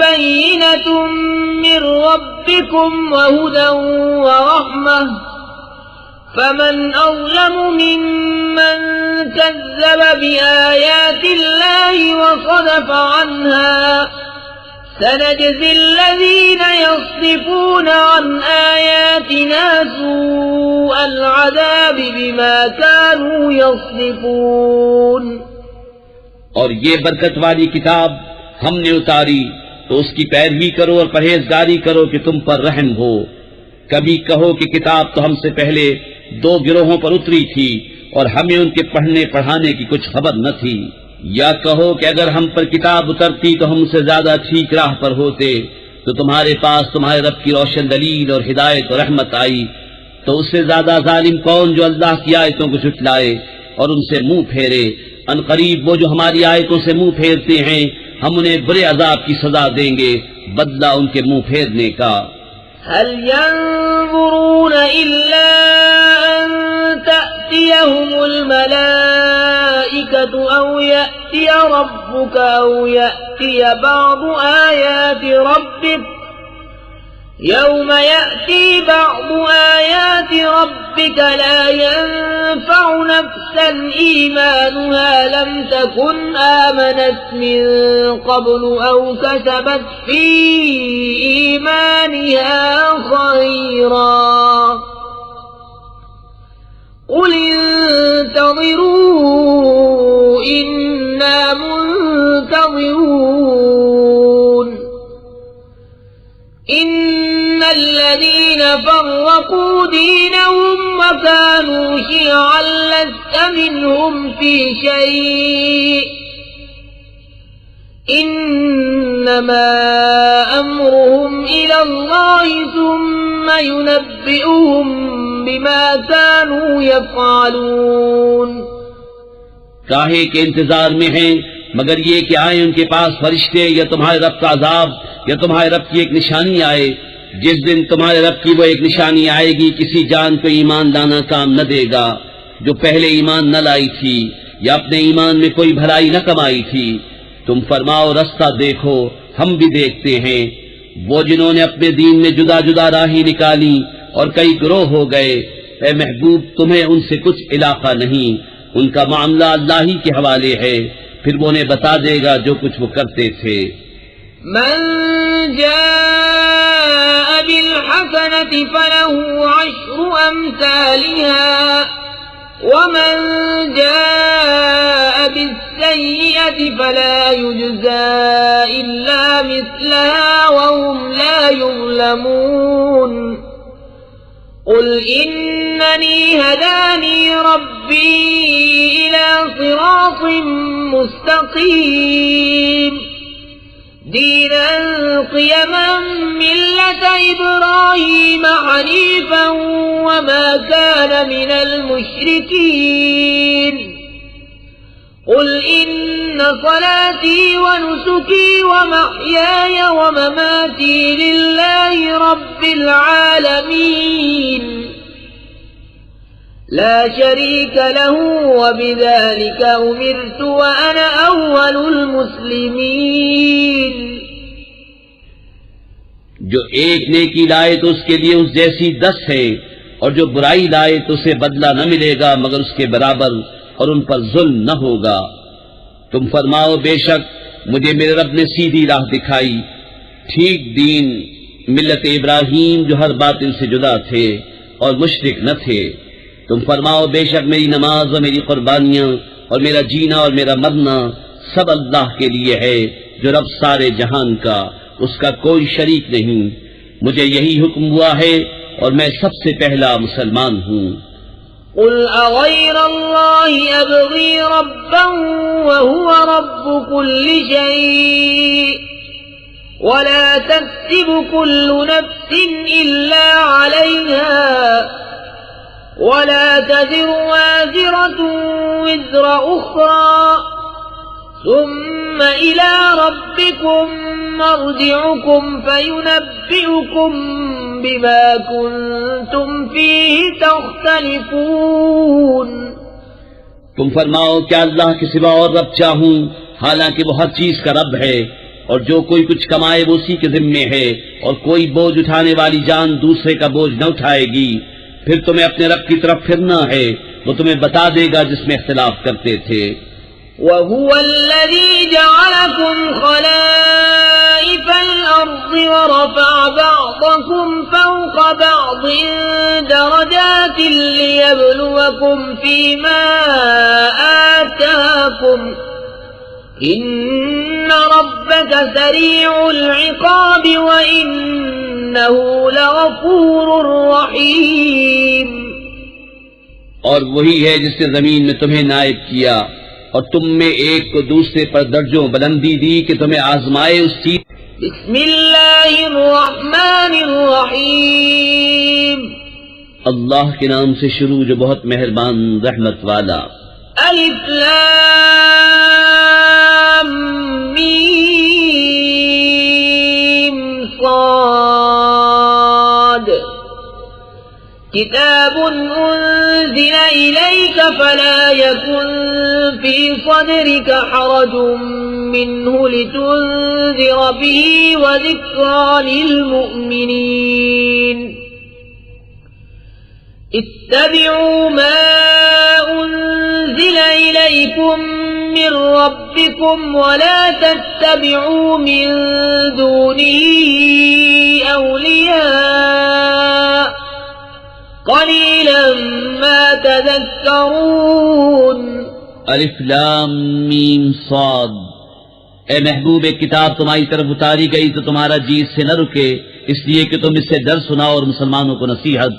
بَيِّنَةٌ مِّن رَّبِّكُمْ وَهُدًى وَرَحْمَةٌ فَمَنْ أَظْلَمُ مِمَّن كَذَّبَ بِآيَاتِ اللَّهِ وَصَدَفَ عَنْهَا سَنَجْزِي الَّذِينَ يَصْدِفُونَ عَنْ آيَاتِنَا سُوءَ الْعَذَابِ بِمَا كَانُوا يَصْدِفُونَ اور یہ برکت والی کتاب ہم نے اتاری تو اس کی پیروی کرو اور پرہیزگاری کرو کہ تم پر رحم ہو۔ کبھی کہو کہ کتاب تو ہم سے پہلے 2 گروہوں پر اتری تھی اور ہمیں ان کے پڑھنے پڑھانے کی کچھ خبر نہ تھی، یا کہو کہ اگر ہم پر کتاب اترتی تو ہم سے زیادہ ٹھیک راہ پر ہوتے، تو تمہارے پاس تمہارے رب کی روشن دلیل اور ہدایت اور رحمت آئی، تو اس سے زیادہ ظالم کون جو اللہ کی آیتوں کو جھٹلائے اور ان سے منہ پھیرے۔ ان قریب وہ جو ہماری آیتوں سے منہ پھیرتے ہیں ہم انہیں برے عذاب کی سزا دیں گے، بدلہ ان کے منہ پھیرنے کا۔ هل ينظرون إلا أن تأتيهم الملائكة أو يأتي ربك أو يأتي بعض آيات ربك يوم يأتي بعض آيات ربك لا ينفع نفسا إيمانها لم تكن آمنت من قبل أو كسبت في إيمانها خيرا قل انتظروا إنا منتظرون إن الذين فرقوا دينهم وكانوا شيعا لست منهم في شيء إنما أمرهم إلى الله ثم ينبئهم بما كانوا يفعلون۔ کاہے کے انتظار میں ہیں مگر یہ کہ آئیں ان کے پاس فرشتے یا تمہارے رب کا عذاب یا تمہارے رب کی ایک نشانی آئے۔ جس دن تمہارے رب کی وہ ایک نشانی آئے گی کسی جان کو ایمان لانا کام نہ دے گا جو پہلے ایمان نہ لائی تھی یا اپنے ایمان میں کوئی بھلائی نہ کمائی تھی۔ تم فرماؤ رستہ دیکھو ہم بھی دیکھتے ہیں۔ وہ جنہوں نے اپنے دین میں جدا جدا راہیں نکالی اور کئی گروہ ہو گئے، اے محبوب تمہیں ان سے کچھ علاقہ نہیں، ان کا معاملہ اللہ ہی کے حوالے ہے، پھر وہ انہیں بتا دے گا جو کچھ وہ کرتے تھے۔ من جاء بالحسنة فله 10 أمثالها ومن جاء بالسيئة فلا يجزى إلا مثلها وهم لا يظلمون قل إنني هداني ربي إلى صراط مستقيم دينا قيما ملة إبراهيم حنيفا وما كان من المشركين قل إن صلاتي ونسكي ومحياي ومماتي لله رب العالمين لا شريك له وبذلك أمرت وأنا أول المسلمين۔ جو ایک نیکی لائے تو اس کے لیے اس جیسی 10 ہے، اور جو برائی لائے تو اسے بدلہ نہ ملے گا مگر اس کے برابر، اور ان پر ظلم نہ ہوگا۔ تم فرماؤ بے شک مجھے میرے رب نے سیدھی راہ دکھائی، ٹھیک دین ملت ابراہیم جو ہر باطل سے جدا تھے اور مشرک نہ تھے، تم فرماؤ بے شک میری نماز اور میری قربانیاں اور میرا جینا اور میرا مرنا سب اللہ کے لیے ہے جو رب سارے جہان کا، اس کا کوئی شریک نہیں۔ مجھے یہی حکم ہوا ہے اور میں سب سے پہلا مسلمان ہوں۔ قل أغير الله أبغي ربا وهو رب كل شيء ولا تكسب كل نفس إلا عليها ولا تزر وازرة وزر أخرى ثم إلى ربكم مرجعكم فينبئكم بما كنتم فيه تختلفون۔ تم فرماؤ کیا اللہ کے سوا اور رب چاہوں، حالانکہ وہ ہر چیز کا رب ہے، اور جو کوئی کچھ کمائے وہ اسی کے ذمے ہے، اور کوئی بوجھ اٹھانے والی جان دوسرے کا بوجھ نہ اٹھائے گی۔ پھر تمہیں اپنے رب کی طرف پھرنا ہے، وہ تمہیں بتا دے گا جس میں اختلاف کرتے تھے۔ وَهُوَ الَّذِي جَعَلَكُمْ خَلَائِفَ الْأَرْضِ وَرَفَعَ بَعْضَكُمْ فَوْقَ بَعْضٍ دَرَجَاتٍ لِيَبْلُوَكُمْ فِيمَا آتَاكُمْ إِنَّ رَبَّكَ سَرِيعُ الْعِقَابِ وَإِنَّهُ لَغَفُورٌ رَحِيمٌ۔ اور وہی ہے جس نے زمین میں تمہیں نائب کیا اور تم میں ایک کو دوسرے پر درجوں بلندی دی کہ تمہیں آزمائے اس چیز۔ بسم اللہ الرحمن الرحیم۔ اللہ کے نام سے شروع جو بہت مہربان رحمت والا۔ الف لام میم صاد کتاب انزل الیک فلا یکن فی صدرک حرج منه لتنذر به وذکرى للمؤمنین اتبعوا ما انزل الیکم من ربکم ولا تتبعوا من دونه اولیاء قلیلا ما تذکرون۔ الف لام میم صاد۔ اے محبوب ایک کتاب تمہاری طرف اتاری گئی تو تمہارا جی اس سے نہ رکے، اس لیے کہ تم اس سے ڈر سناؤ اور مسلمانوں کو نصیحت۔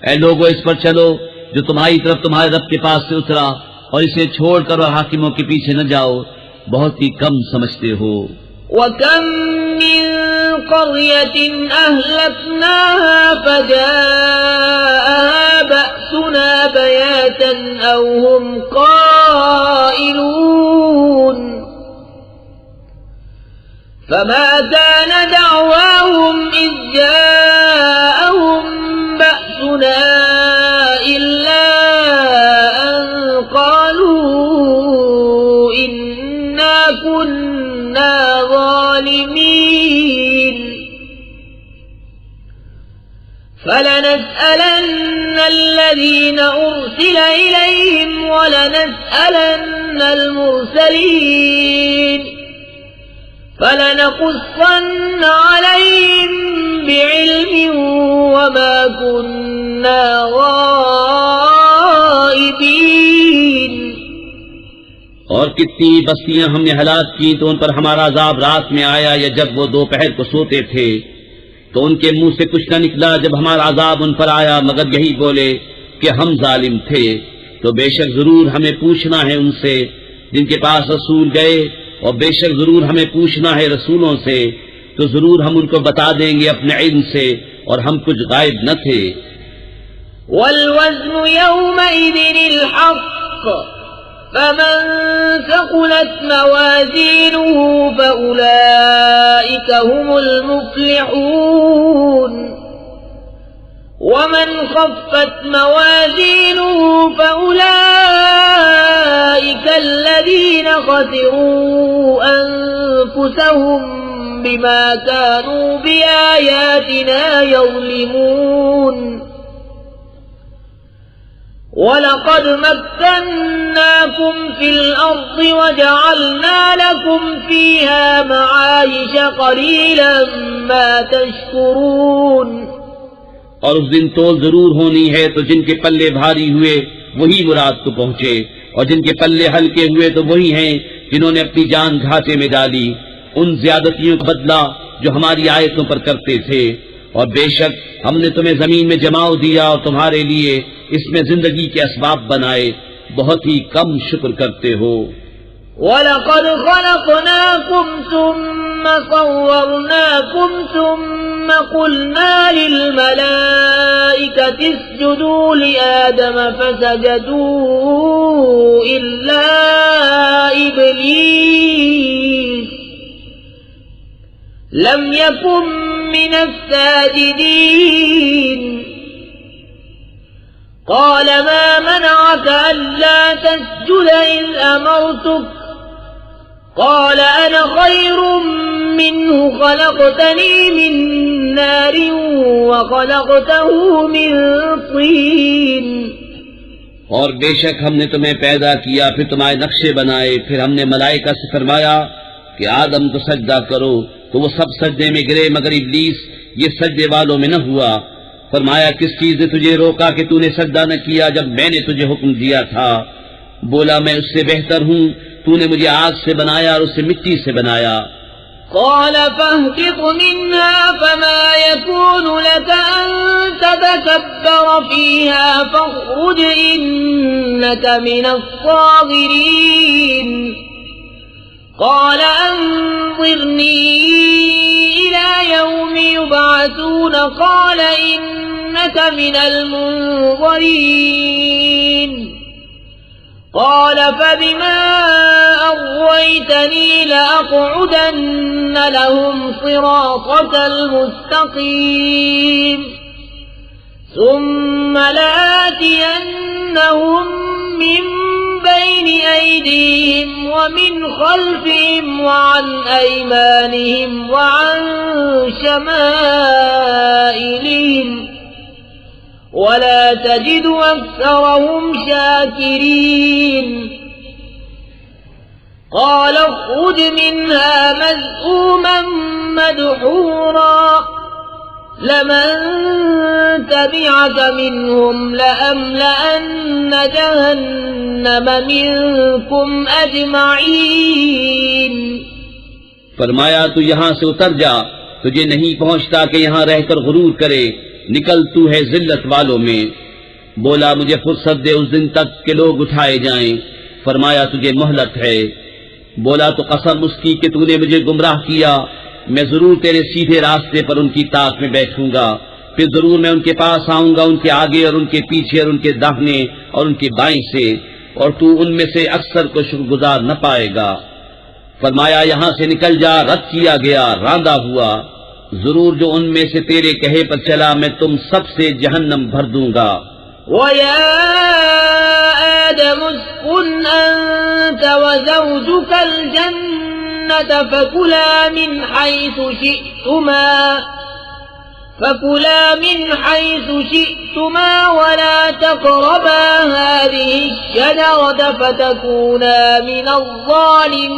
اے لوگو اس پر چلو جو تمہاری طرف تمہارے رب کے پاس سے اترا، اور اسے چھوڑ کر اور حاکموں کے پیچھے نہ جاؤ، بہت ہی کم سمجھتے ہو۔ وَكَم مِّن قَرْيَةٍ أَهْلَكْنَاهَا فَجَاءَهَا بَأْسُنَا بَيَاتًا أَوْ هُمْ قَائِلُونَ فَمَا كَانَ دَعْوَاهُمْ إِذْ جَاءَهُم بَأْسُنَا إِلَّا أَن قَالُوا إِنَّا كُنَّا ظَالِمِينَ فَلَنَسْأَلَنَّ الَّذِينَ أُرْسِلَ إِلَيْهِمْ وَلَنَسْأَلَنَّ الْمُرْسَلِينَ فَلَنَقُصَّنَّ عَلَيْهِمْ بِعِلْمٍ وَمَا كُنَّا غَائِبِينَ۔ اور کتنی بستیاں ہم نے ہلاک کی تو ان پر ہمارا عذاب رات میں آیا یا جب وہ دوپہر کو سوتے تھے، تو ان کے منہ سے کچھ نہ نکلا جب ہمارا عذاب ان پر آیا مگر یہی بولے کہ ہم ظالم تھے۔ تو بے شک ضرور ہمیں پوچھنا ہے ان سے جن کے پاس رسول گئے، اور بے شک ضرور ہمیں پوچھنا ہے رسولوں سے، تو ضرور ہم ان کو بتا دیں گے اپنے علم سے، اور ہم کچھ غائب نہ تھے۔ وَالْوَزْنُ يَوْمَئِذٍ الْحَقُّ فَمَن ثَقُلَتْ مَوَازِينُهُ فَأُولَئِكَ هُمُ الْمُفْلِحُونَ وَمَنْ خَفَّتْ مَوَازِينُهُ فَأُولَئِكَ الَّذِينَ خَسِرُوا أَنفُسَهُم بِمَا كَانُوا بِآيَاتِنَا يَظْلِمُونَ۔ وَلَقَدْ مَكَّنَّاكُمْ فِي الْأَرْضِ وَجَعَلْنَا لَكُمْ فِيهَا مَعَايِشَ قَلِيلًا مَا تَشْكُرُونَ۔ اور اس دن تول ضرور ہونی ہے، تو جن کے پلے بھاری ہوئے وہی مراد کو پہنچے، اور جن کے پلے ہلکے ہوئے تو وہی ہیں جنہوں نے اپنی جان گھاٹے میں ڈالی ان زیادتیوں کا بدلہ جو ہماری آیتوں پر کرتے تھے۔ اور بے شک ہم نے تمہیں زمین میں جماؤ دیا اور تمہارے لیے اس میں زندگی کے اسباب بنائے، بہت ہی کم شکر کرتے ہو۔ وَلَقَدْ خَلَقْنَاكُمْ ثُمَّ صَوَّرْنَاكُمْ ثُمَّ قُلْنَا لِلْمَلَائِكَةِ اسْجُدُوا لِآدَمَ فَسَجَدُوا إِلَّا إِبْلِيسَ لَمْ يَكُنْ مِنَ السَّاجِدِينَ قَالَ مَا مَنَعَكَ أَلَّا تَسْجُدَ إِذْ أَمَرْتُكَ قَالَ أَنَا خَيْرٌ مِّنْهُ خَلَقْتَنِي مِن نَّارٍ وَخَلَقْتَهُ مِن طِينٍ۔ اور بے شک ہم نے تمہیں پیدا کیا، پھر تمہارے نقشے بنائے، پھر ہم نے ملائکہ سے فرمایا کہ آدم کو سجدہ کرو، تو وہ سب سجدے میں گرے مگر ابلیس یہ سجدے والوں میں نہ ہوا۔ فرمایا کس چیز نے تجھے روکا کہ تو نے سجدہ نہ کیا جب میں نے تجھے حکم دیا تھا؟ بولا میں اس سے بہتر ہوں، تو نے مجھے آگ سے بنایا اور اسے مٹی سے بنایا۔ قال فاهبط منها فما يكون لك أن تتكبر فيها فاخرج إنك من الصاغرين قال أنظرني إلى يوم يبعثون قال إنك من المنظرين قال فبما أغويتني لأقعدن لهم صراطك المستقيم ثم لآتينهم من بين أيديهم ومن خلفهم وعن أيمانهم وعن شمائلهم ولا تجد أكثرهم شاكرين قال اخرج منها مذءوما مدحورا لمن تبعك منهم لأملأن جهنم منكم أجمعين۔ فرمایا تو یہاں سے اتر جا، تجھے نہیں پہنچتا کہ یہاں رہ کر غرور کرے، نکل تو ہے ذلت والوں میں۔ بولا مجھے فرصت دے اس دن تک کہ لوگ اٹھائے جائیں۔ فرمایا تجھے مہلت ہے۔ بولا تو قسم اس کی کہ تو نے مجھے گمراہ کیا، میں ضرور تیرے سیدھے راستے پر ان کی طاق میں بیٹھوں گا، پھر ضرور میں ان کے پاس آؤں گا، ان کے آگے اور ان کے پیچھے اور ان کے داہنے اور ان کے بائیں سے، اور تو ان میں سے اکثر کو شکر گزار نہ پائے گا۔ فرمایا یہاں سے نکل جا، رد کیا گیا، راندہ ہوا، ضرور جو ان میں سے تیرے کہے پر چلا میں تم سب سے جہنم بھر دوں گا۔ وَيَا آدَمُ اسْكُنْ أَنْتَ وَزَوْجُكَ الْجَنَّةَ فَكُلَا مِنْ حَيْثُ شِئْتُمَا وَلَا تَقْرَبَا هَذِهِ الشَّجَرَةَ فَتَكُونَا مِنَ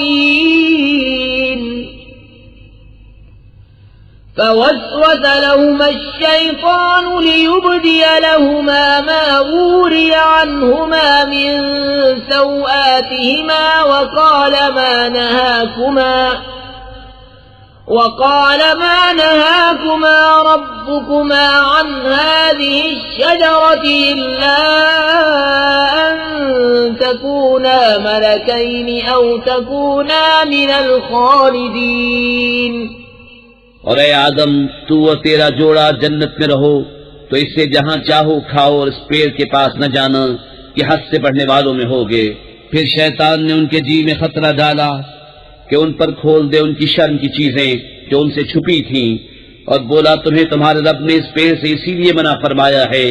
الظَّالِمِينَ فوسوس لهما الشيطان ليبدي لهما ما وري عنهما من سوآتهما وقال ما نهاكما ربكما عن هذه الشجرة إلا أن تكونا ملكين أو تكونا من الخالدين۔ اور اے آدم تو اور تیرا جوڑا جنت میں رہو، تو اس سے جہاں چاہو کھاؤ اور اس پیڑ کے پاس نہ جانا کہ حد سے بڑھنے والوں میں ہوگے۔ پھر شیطان نے ان کے جی میں خطرہ ڈالا کہ ان پر کھول دے ان کی شرم کی چیزیں جو ان سے چھپی تھیں، اور بولا تمہیں تمہارے رب نے اس پیڑ سے اسی لیے منع فرمایا ہے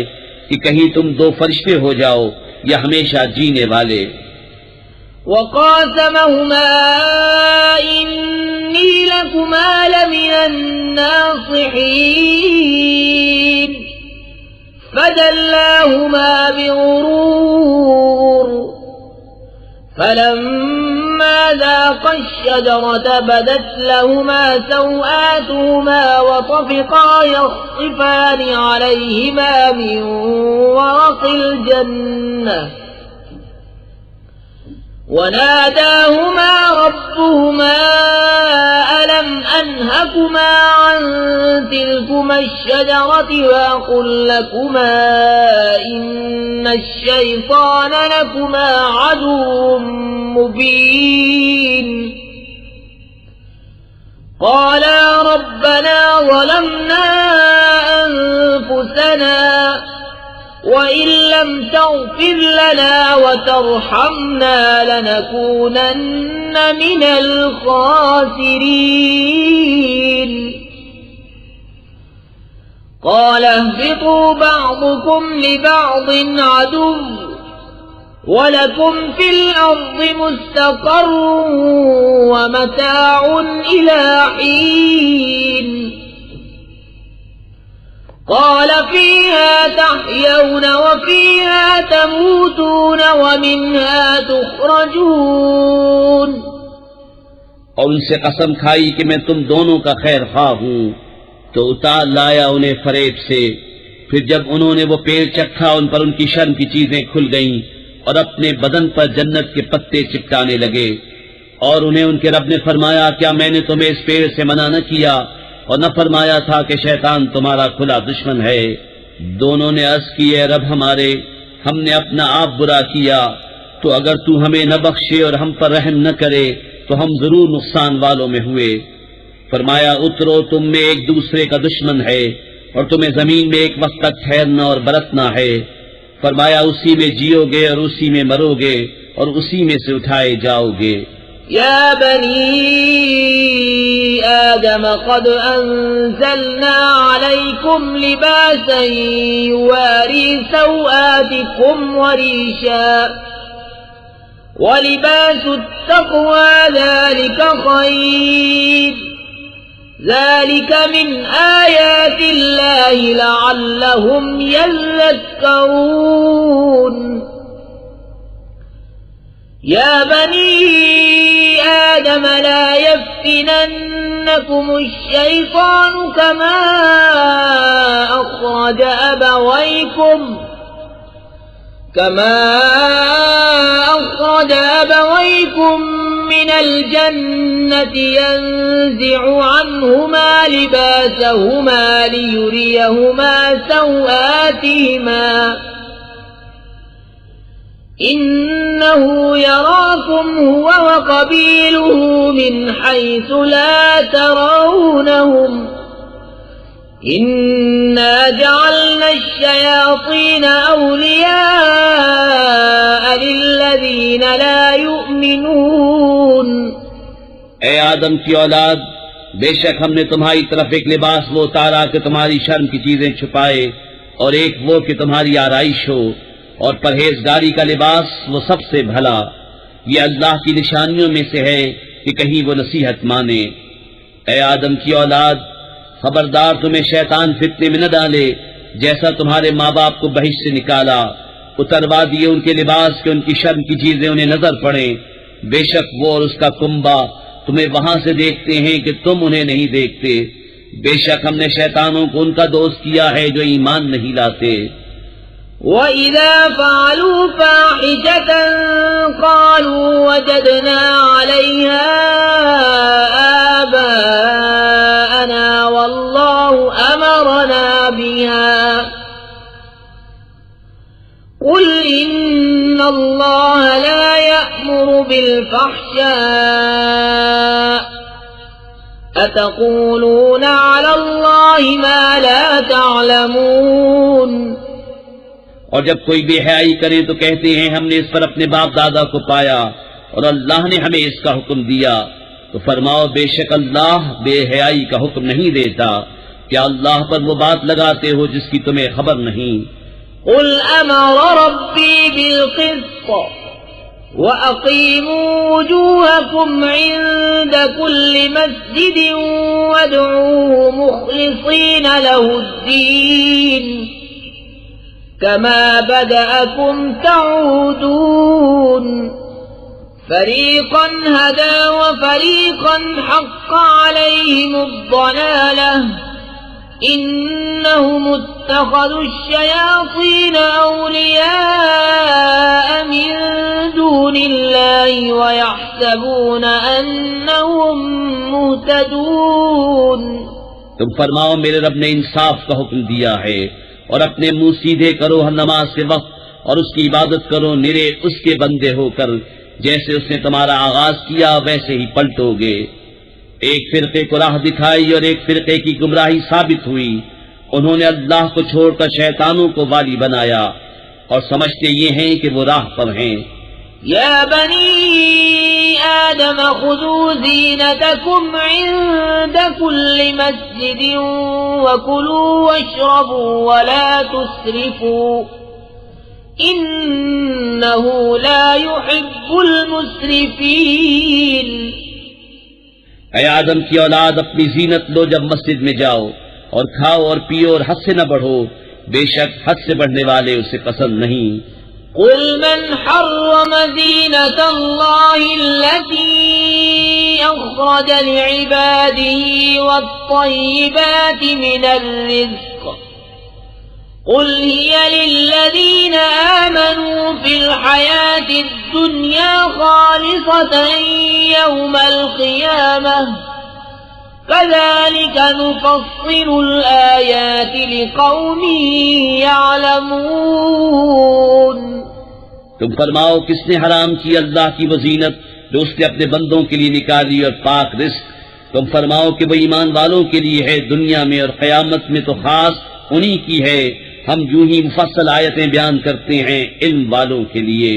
کہ کہیں تم دو فرشتے ہو جاؤ یا ہمیشہ جینے والے۔ وقاسمهما إني لكما لمن الناصحين فدلاهما بغرور فلما فلما ذاقا الشجرة بدت لهما سوآتهما وطفقا يخصفان عليهما من ورق الجنة وناداهما ربهما ألم أنهكما عن تلكما الشجرة وأقل لكما إن الشيطان لكما عدو مبين قالا ربنا ظلمنا أنفسنا وإن لم تغفر لنا وترحمنا لنكونن من الخاسرين قال اهبطوا بعضكم لبعض عدو ولكم في الأرض مستقر ومتاع إلى حين قال فيها تحيون وفيها تموتون ومنها تخرجون اور ان سے قسم کھائی کہ میں تم دونوں کا خیر خواہ ہوں تو اتار لایا انہیں فریب سے. پھر جب انہوں نے وہ پیڑ چکھا ان پر ان کی شرم کی چیزیں کھل گئیں اور اپنے بدن پر جنت کے پتے چپکانے لگے. اور انہیں ان کے رب نے فرمایا کیا میں نے تمہیں اس پیڑ سے منع نہ کیا اور نہ فرمایا تھا کہ شیطان تمہارا کھلا دشمن ہے؟ دونوں نے عرض کی اے رب ہمارے ہم نے اپنا آپ برا کیا تو اگر تو ہمیں نہ بخشے اور ہم پر رحم نہ کرے تو ہم ضرور نقصان والوں میں ہوئے. فرمایا اترو تم میں ایک دوسرے کا دشمن ہے اور تمہیں زمین میں ایک وقت تک ٹھہرنا اور برتنا ہے. فرمایا اسی میں جیو گے اور اسی میں مرو گے اور اسی میں سے اٹھائے جاؤ گے. يا بني آدم قد أنزلنا عليكم لباسا يواري سوآتكم وريشا ولباس التقوى ذلك خير ذلك من آيات الله لعلهم يذكرون يا بني آدم لا يفتننكم الشيطان كما أخرج أبويكم من الجنة ينزع عنهما لباسهما ليريهما سوآتهما إنه يراكم هو وقبيله من حيث لا ترونهم إنا جعلنا الشياطين أولياء للذين لا يؤمنون. اے آدم کی اولاد بے شک ہم نے تمہاری طرف ایک لباس وہ اتارا کہ تمہاری شرم کی چیزیں چھپائے اور ایک وہ کہ تمہاری آرائش ہو اور پرہیزگاری کا لباس وہ سب سے بھلا. یہ اللہ کی نشانیوں میں سے ہے کہ کہیں وہ نصیحت مانے. اے آدم کی اولاد خبردار تمہیں شیطان فتنے میں نہ ڈالے جیسا تمہارے ماں باپ کو بہشت سے نکالا اتروا دیے ان کے لباس کے ان کی شرم کی چیزیں انہیں نظر پڑیں. بے شک وہ اور اس کا کنبہ تمہیں وہاں سے دیکھتے ہیں کہ تم انہیں نہیں دیکھتے. بے شک ہم نے شیطانوں کو ان کا دوست کیا ہے جو ایمان نہیں لاتے. وَإِذَا فَعَلُوا فَاحِشَةً قَالُوا وَجَدْنَا عَلَيْهَا آبَاءَنَا وَاللَّهُ أَمَرَنَا بِهَا قُلْ إِنَّ اللَّهَ لَا يَأْمُرُ بِالْفَحْشَاءِ أَتَقُولُونَ عَلَى اللَّهِ مَا لَا تَعْلَمُونَ. اور جب کوئی بے حیائی کرے تو کہتے ہیں ہم نے اس پر اپنے باپ دادا کو پایا اور اللہ نے ہمیں اس کا حکم دیا. تو فرماؤ بے شک اللہ بے حیائی کا حکم نہیں دیتا. کیا اللہ پر وہ بات لگاتے ہو جس کی تمہیں خبر نہیں؟ قل امر ربی بالقسط وَأَقِيمُوا وُجُوهَكُمْ عِندَ كُلِّ مَسْجِدٍ وَادْعُوهُ مُخْلِصِينَ لَهُ الدِّينَ كَمَا بَدَأَكُمْ تَعُودُونَ فريقا هدى وفريقا حق عليهم الضلالة إنهم اتخذوا الشياطين أولياء من دون الله ويحسبون أنهم مهتدون۔ تم فرماؤ میرے رب نے انصاف کا حکم دیا ہے، اور اپنے منہ سیدھے کرو ہر نماز کے وقت، اور اس کی عبادت کرو نرے اس کے بندے ہو کر، جیسے اس نے تمہارا آغاز کیا ویسے ہی پلٹو گے۔ ایک فرقے کو راہ دکھائی اور ایک فرقے کی گمراہی ثابت ہوئی، انہوں نے اللہ کو چھوڑ کر شیطانوں کو والی بنایا اور سمجھتے یہ ہیں کہ وہ راہ پر ہیں۔ یا بنی آدم خذوا زینتکم عند كل مسجد وکلوا واشربوا ولا تسرفوا انه لا يحب المسرفین۔ اے آدم کی اولاد، اپنی زینت لو جب مسجد میں جاؤ، اور کھاؤ اور پیو اور حد سے نہ بڑھو، بے شک حد سے بڑھنے والے اسے پسند نہیں۔ قل من حرم زینة اللہ التي اخرج لعباده والطیبات من الرزق قل هي للذین آمنوا في الحياة الدنيا خالصة يوم القيامة كذلك نفصل الآيات لقوم يعلمون۔ تم فرماؤ کس نے حرام کی اللہ کی وہ زینت جو اس نے اپنے بندوں کے لیے نکالی اور پاک رزق؟ تم فرماؤ کہ وہ ایمان والوں کے لیے ہے دنیا میں، اور قیامت میں تو خاص انہی کی ہے۔ ہم یوں ہی مفصل آیتیں بیان کرتے ہیں علم والوں کے لیے۔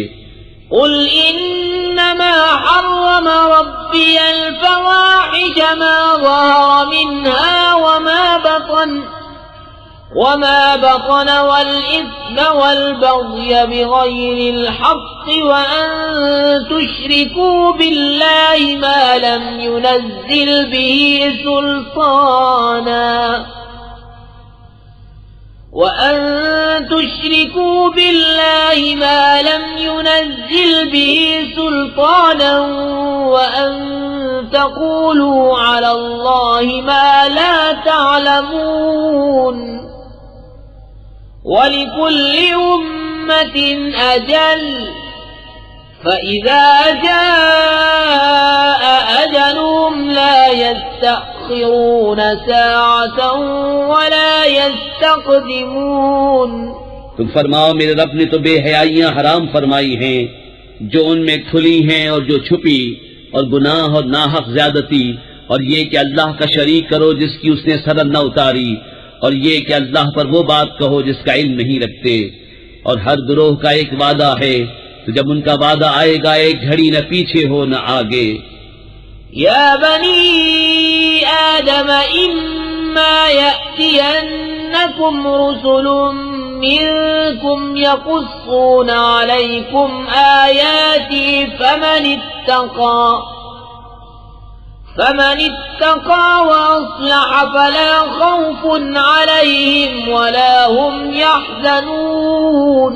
قل انما حرم ربي الفواحش ما ظهر منها وما بطن والإثم والبغي بغير الحق وأن تشركوا بالله ما لم ينزل به سلطانا وأن تقولوا على الله ما لا تعلمون۔ وَلِكُلِّ أُمَّةٍ أَجَلٌ فَإِذَا جَاءَ أَجَلُهُمْ لَا يَسْتَأْخِرُونَ سَاعَةً وَلَا يَسْتَقْدِمُونَ۔ تم فرماؤ میرے رب نے تو بے حیائیاں حرام فرمائی ہیں، جو ان میں کھلی ہیں اور جو چھپی، اور گناہ اور ناحق زیادتی، اور یہ کہ اللہ کا شریک کرو جس کی اس نے سند نہ اتاری، اور یہ کہ اللہ پر وہ بات کہو جس کا علم نہیں رکھتے۔ اور ہر گروہ کا ایک وعدہ ہے، تو جب ان کا وعدہ آئے گا ایک گھڑی نہ پیچھے ہو نہ آگے۔ یا بنی آدم اما یأتینکم رسل منکم یقصون علیکم آیاتی فمن اتقى وأصلح فلا خوف عليهم ولا هم يحزنون۔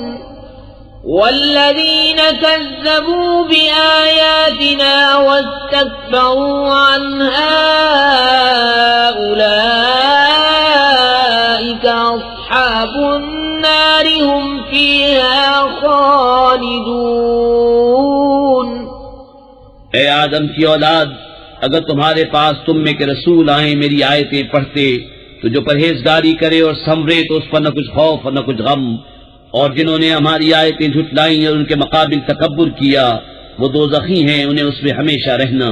والذين كذبوا بآياتنا واستكبروا عنها أولئك أصحاب النار هم فيها خالدون۔ اے آدم کی اولاد، اگر تمہارے پاس تم میں کے رسول آئیں میری آیتیں پڑھتے، تو جو پرہیزگاری کرے اور سنورے تو اس پر نہ کچھ خوف اور نہ کچھ غم، اور جنہوں نے ہماری آیتیں جھٹلائیں اور ان کے مقابل تکبر کیا وہ دوزخی ہیں، انہیں اس میں ہمیشہ رہنا۔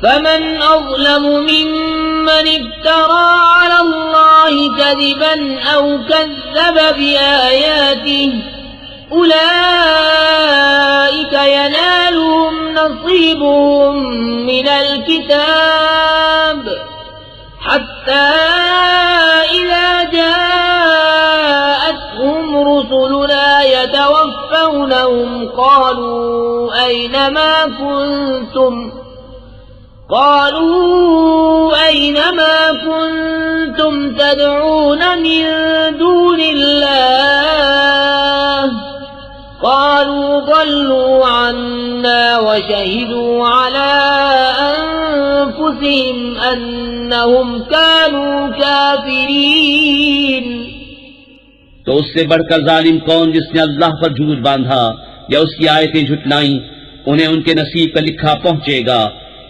فمن أظلم ممن افترى على الله كذبا أو كذب بآياته أولئك ينالهم نصيبهم من الكتاب حتى إذا جاءتهم رسلنا يتوفونهم قالوا أينما كنتم تدعون من دون الله قالوا ضلوا عنا وشهدوا على أنفسهم أنهم كانوا كافرين. تو اس سے بڑھ کر ظالم کون جس نے اللہ پر جھوٹ باندھا یا اس کی آیتیں جھٹلائیں؟ انہیں ان کے نصیب کا لکھا پہنچے گا،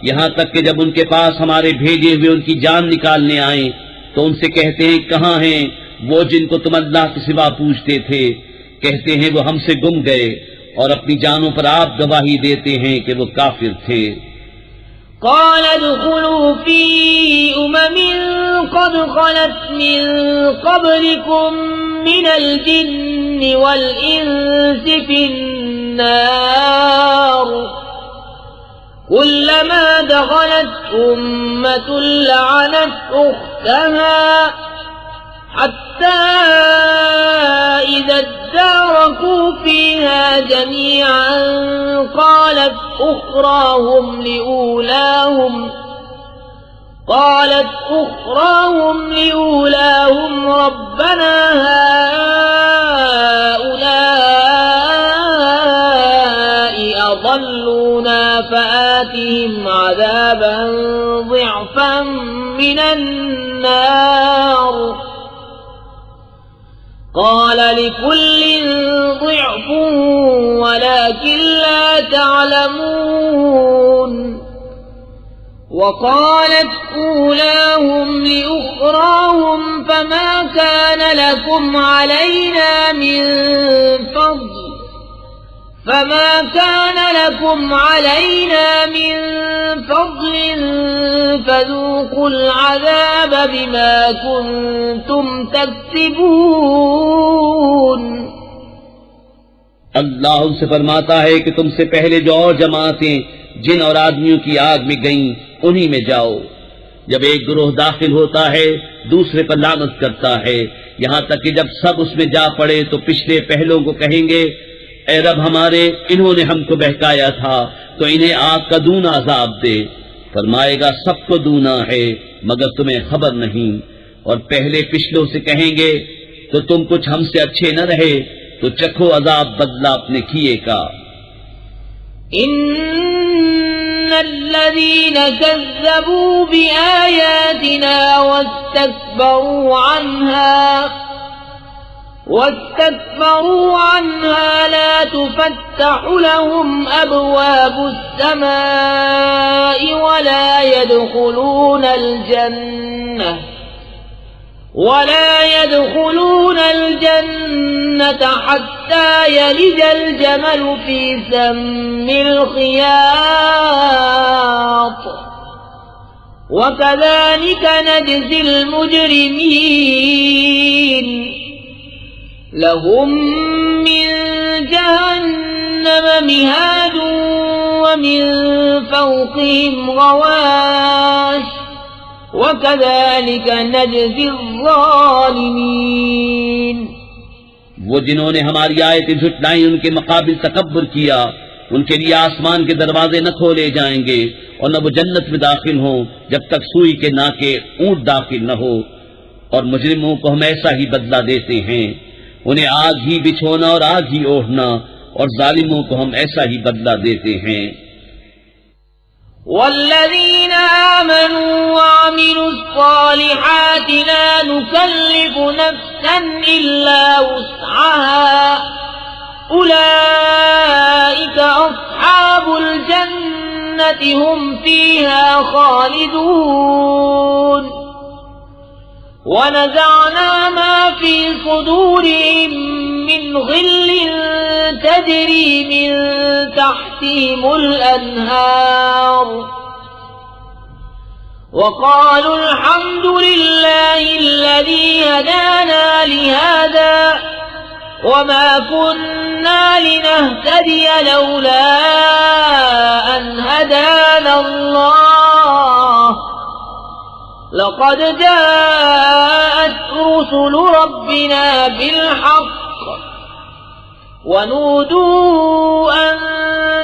یہاں تک کہ جب ان کے پاس ہمارے بھیجے ہوئے ان کی جان نکالنے آئیں تو ان سے کہتے ہیں کہاں ہیں وہ جن کو تم اللہ کے سوا پوچھتے تھے؟ کہتے ہیں وہ ہم سے گم گئے، اور اپنی جانوں پر آپ گواہی دیتے ہیں کہ وہ کافر تھے. قال ادخلوا في أمم قد خلت من قبلكم من الجن والإنس في النار كلما دخلت أمة لعنت أختها حتى إذا اداركوا فيها جميعا قالت أخراهم لأولاهم ربنا هؤلاء أضلونا فآتهم عذابا ضعفا من النار قال لكل ضعف ولكن لا تعلمون. وقالت أولاهم لأخراهم فما كان لكم علينا من فضل فذوقوا العذاب بما كنتم تكسبون. اللہ ان سے فرماتا ہے کہ تم سے پہلے جو اور جماعتیں جن اور آدمیوں کی آگ میں گئیں انہی میں جاؤ. جب ایک گروہ داخل ہوتا ہے دوسرے پر لعنت کرتا ہے، یہاں تک کہ جب سب اس میں جا پڑے تو پچھلے پہلوں کو کہیں گے اے رب ہمارے، انہوں نے ہم کو بہکایا تھا تو انہیں آگ کا دونا عذاب دے. فرمائے گا سب کو دونا ہے مگر تمہیں خبر نہیں. اور پہلے پچھلوں سے کہیں گے تو تم کچھ ہم سے اچھے نہ رہے تو چکھو عذاب بدلہ اپنے کیے کا. ان الذين كذبوا بآياتنا واستكبروا عنها لا تفتح لهم أبواب السماء ولا يدخلون الجنة حتى يلج الجمل في سم الخياط وكذلك نجزي المجرمين. لهم من جهنم مهاد ومن فوقهم غواش وكذلك نجزي الظالمين. وہ جنہوں نے ہماری آیتیں جھٹلائیں ان کے مقابل تکبر کیا، ان کے لیے آسمان کے دروازے نہ کھولے جائیں گے اور نہ وہ جنت میں داخل ہوں جب تک سوئی کے ناکے اونٹ داخل نہ ہو. اور مجرموں کو ہم ایسا ہی بدلہ دیتے ہیں، انہیں آگ ہی بچھونا اور آگ ہی اوڑھنا، اور ظالموں کو ہم ایسا ہی بدلہ دیتے ہیں. والذين آمنوا وعملوا الصالحات لا نكلف نفسا إلا وسعها أولئك أصحاب الجنة هم فيها خالدون. ونزعنا ما في صدورهم من غل تجري من تحتهم الأنهار وقالوا الحمد لله الذي هدانا لهذا وما كنا لنهتدي لولا أن هدانا الله لقد جاءت رسل ربنا بالحق ونودوا أن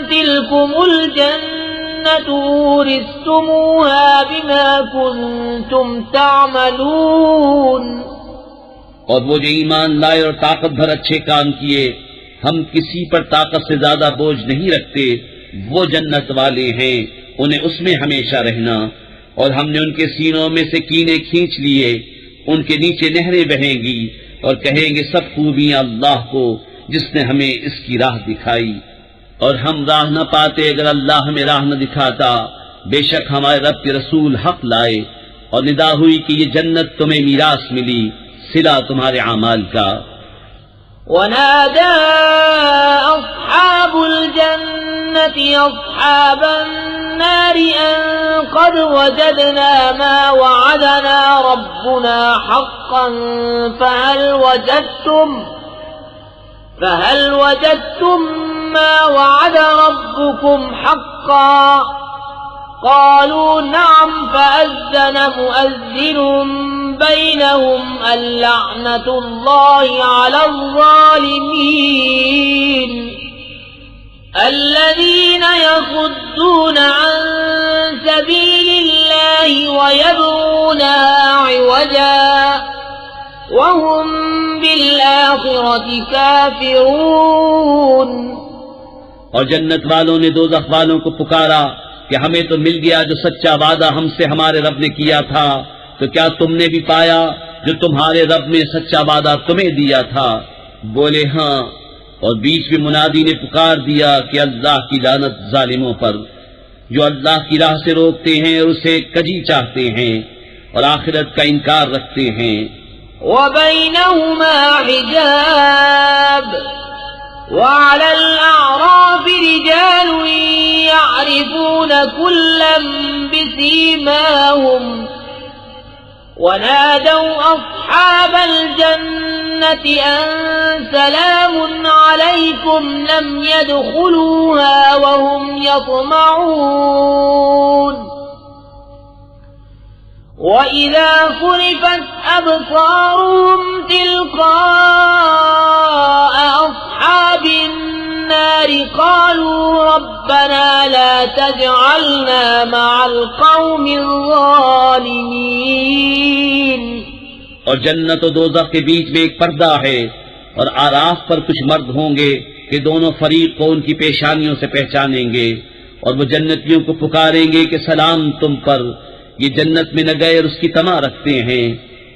تلكم الجنة أورثتموها بما كنتم تعملون. اور وہ جو ایمان لائے اور طاقت بھر اچھے کام کیے ہم کسی پر طاقت سے زیادہ بوجھ نہیں رکھتے، وہ جنت والے ہیں، انہیں اس میں ہمیشہ رہنا، اور ہم نے ان کے سینوں میں سے کینے کھینچ لیے، ان کے نیچے نہریں بہیں گی، اور کہیں گے سب خوبیاں اللہ کو جس نے ہمیں اس کی راہ دکھائی، اور ہم راہ نہ پاتے اگر اللہ ہمیں راہ نہ دکھاتا، بے شک ہمارے رب کے رسول حق لائے، اور ندا ہوئی کہ یہ جنت تمہیں میراث ملی صلہ تمہارے اعمال کا۔ ونادى أصحاب الجنة أصحاب النار أن قد وجدنا ما وعدنا ربنا حقا فهل وجدتم ما وعد ربكم حقا؟ قالوا نعم فأذن مؤذن بينهم اللعنة الله على الظالمين الذين يصدون عن سبيل الله ويبغونها عوجا وهم بالآخرة كافرون۔ اور جنت والوں نے دوزخ والوں کو پکارا کہ ہمیں تو مل گیا جو سچا وعدہ ہم سے ہمارے رب نے کیا تھا، تو کیا تم نے بھی پایا جو تمہارے رب نے سچا وعدہ تمہیں دیا تھا؟ بولے ہاں، اور بیچ میں منادی نے پکار دیا کہ اللہ کی لعنت ظالموں پر جو اللہ کی راہ سے روکتے ہیں اور اسے کجی چاہتے ہیں اور آخرت کا انکار رکھتے ہیں۔ وَبَيْنَهُمَا حِجَابٌ وَعَلَى الْأَعْرَافِ رِجَالٌ يَعْرِفُونَ كُلًّا بِسِيمَاهُمْ ونادوا أصحاب الجنة أن سلام عليكم لم يدخلوها وهم يطمعون وإذا صرفت أبصارهم تلقاء أصحاب النار قالوا ربنا لا تجعلنا مع القوم الظالمين۔ اور جنت و دوزخ کے بیچ میں ایک پردہ ہے، اور آراف پر کچھ مرد ہوں گے کہ دونوں فریق کو ان کی پیشانیوں سے پہچانیں گے، اور وہ جنتیوں کو پکاریں گے کہ سلام تم پر، یہ جنت میں نہ گئے اور اس کی طمع رکھتے ہیں،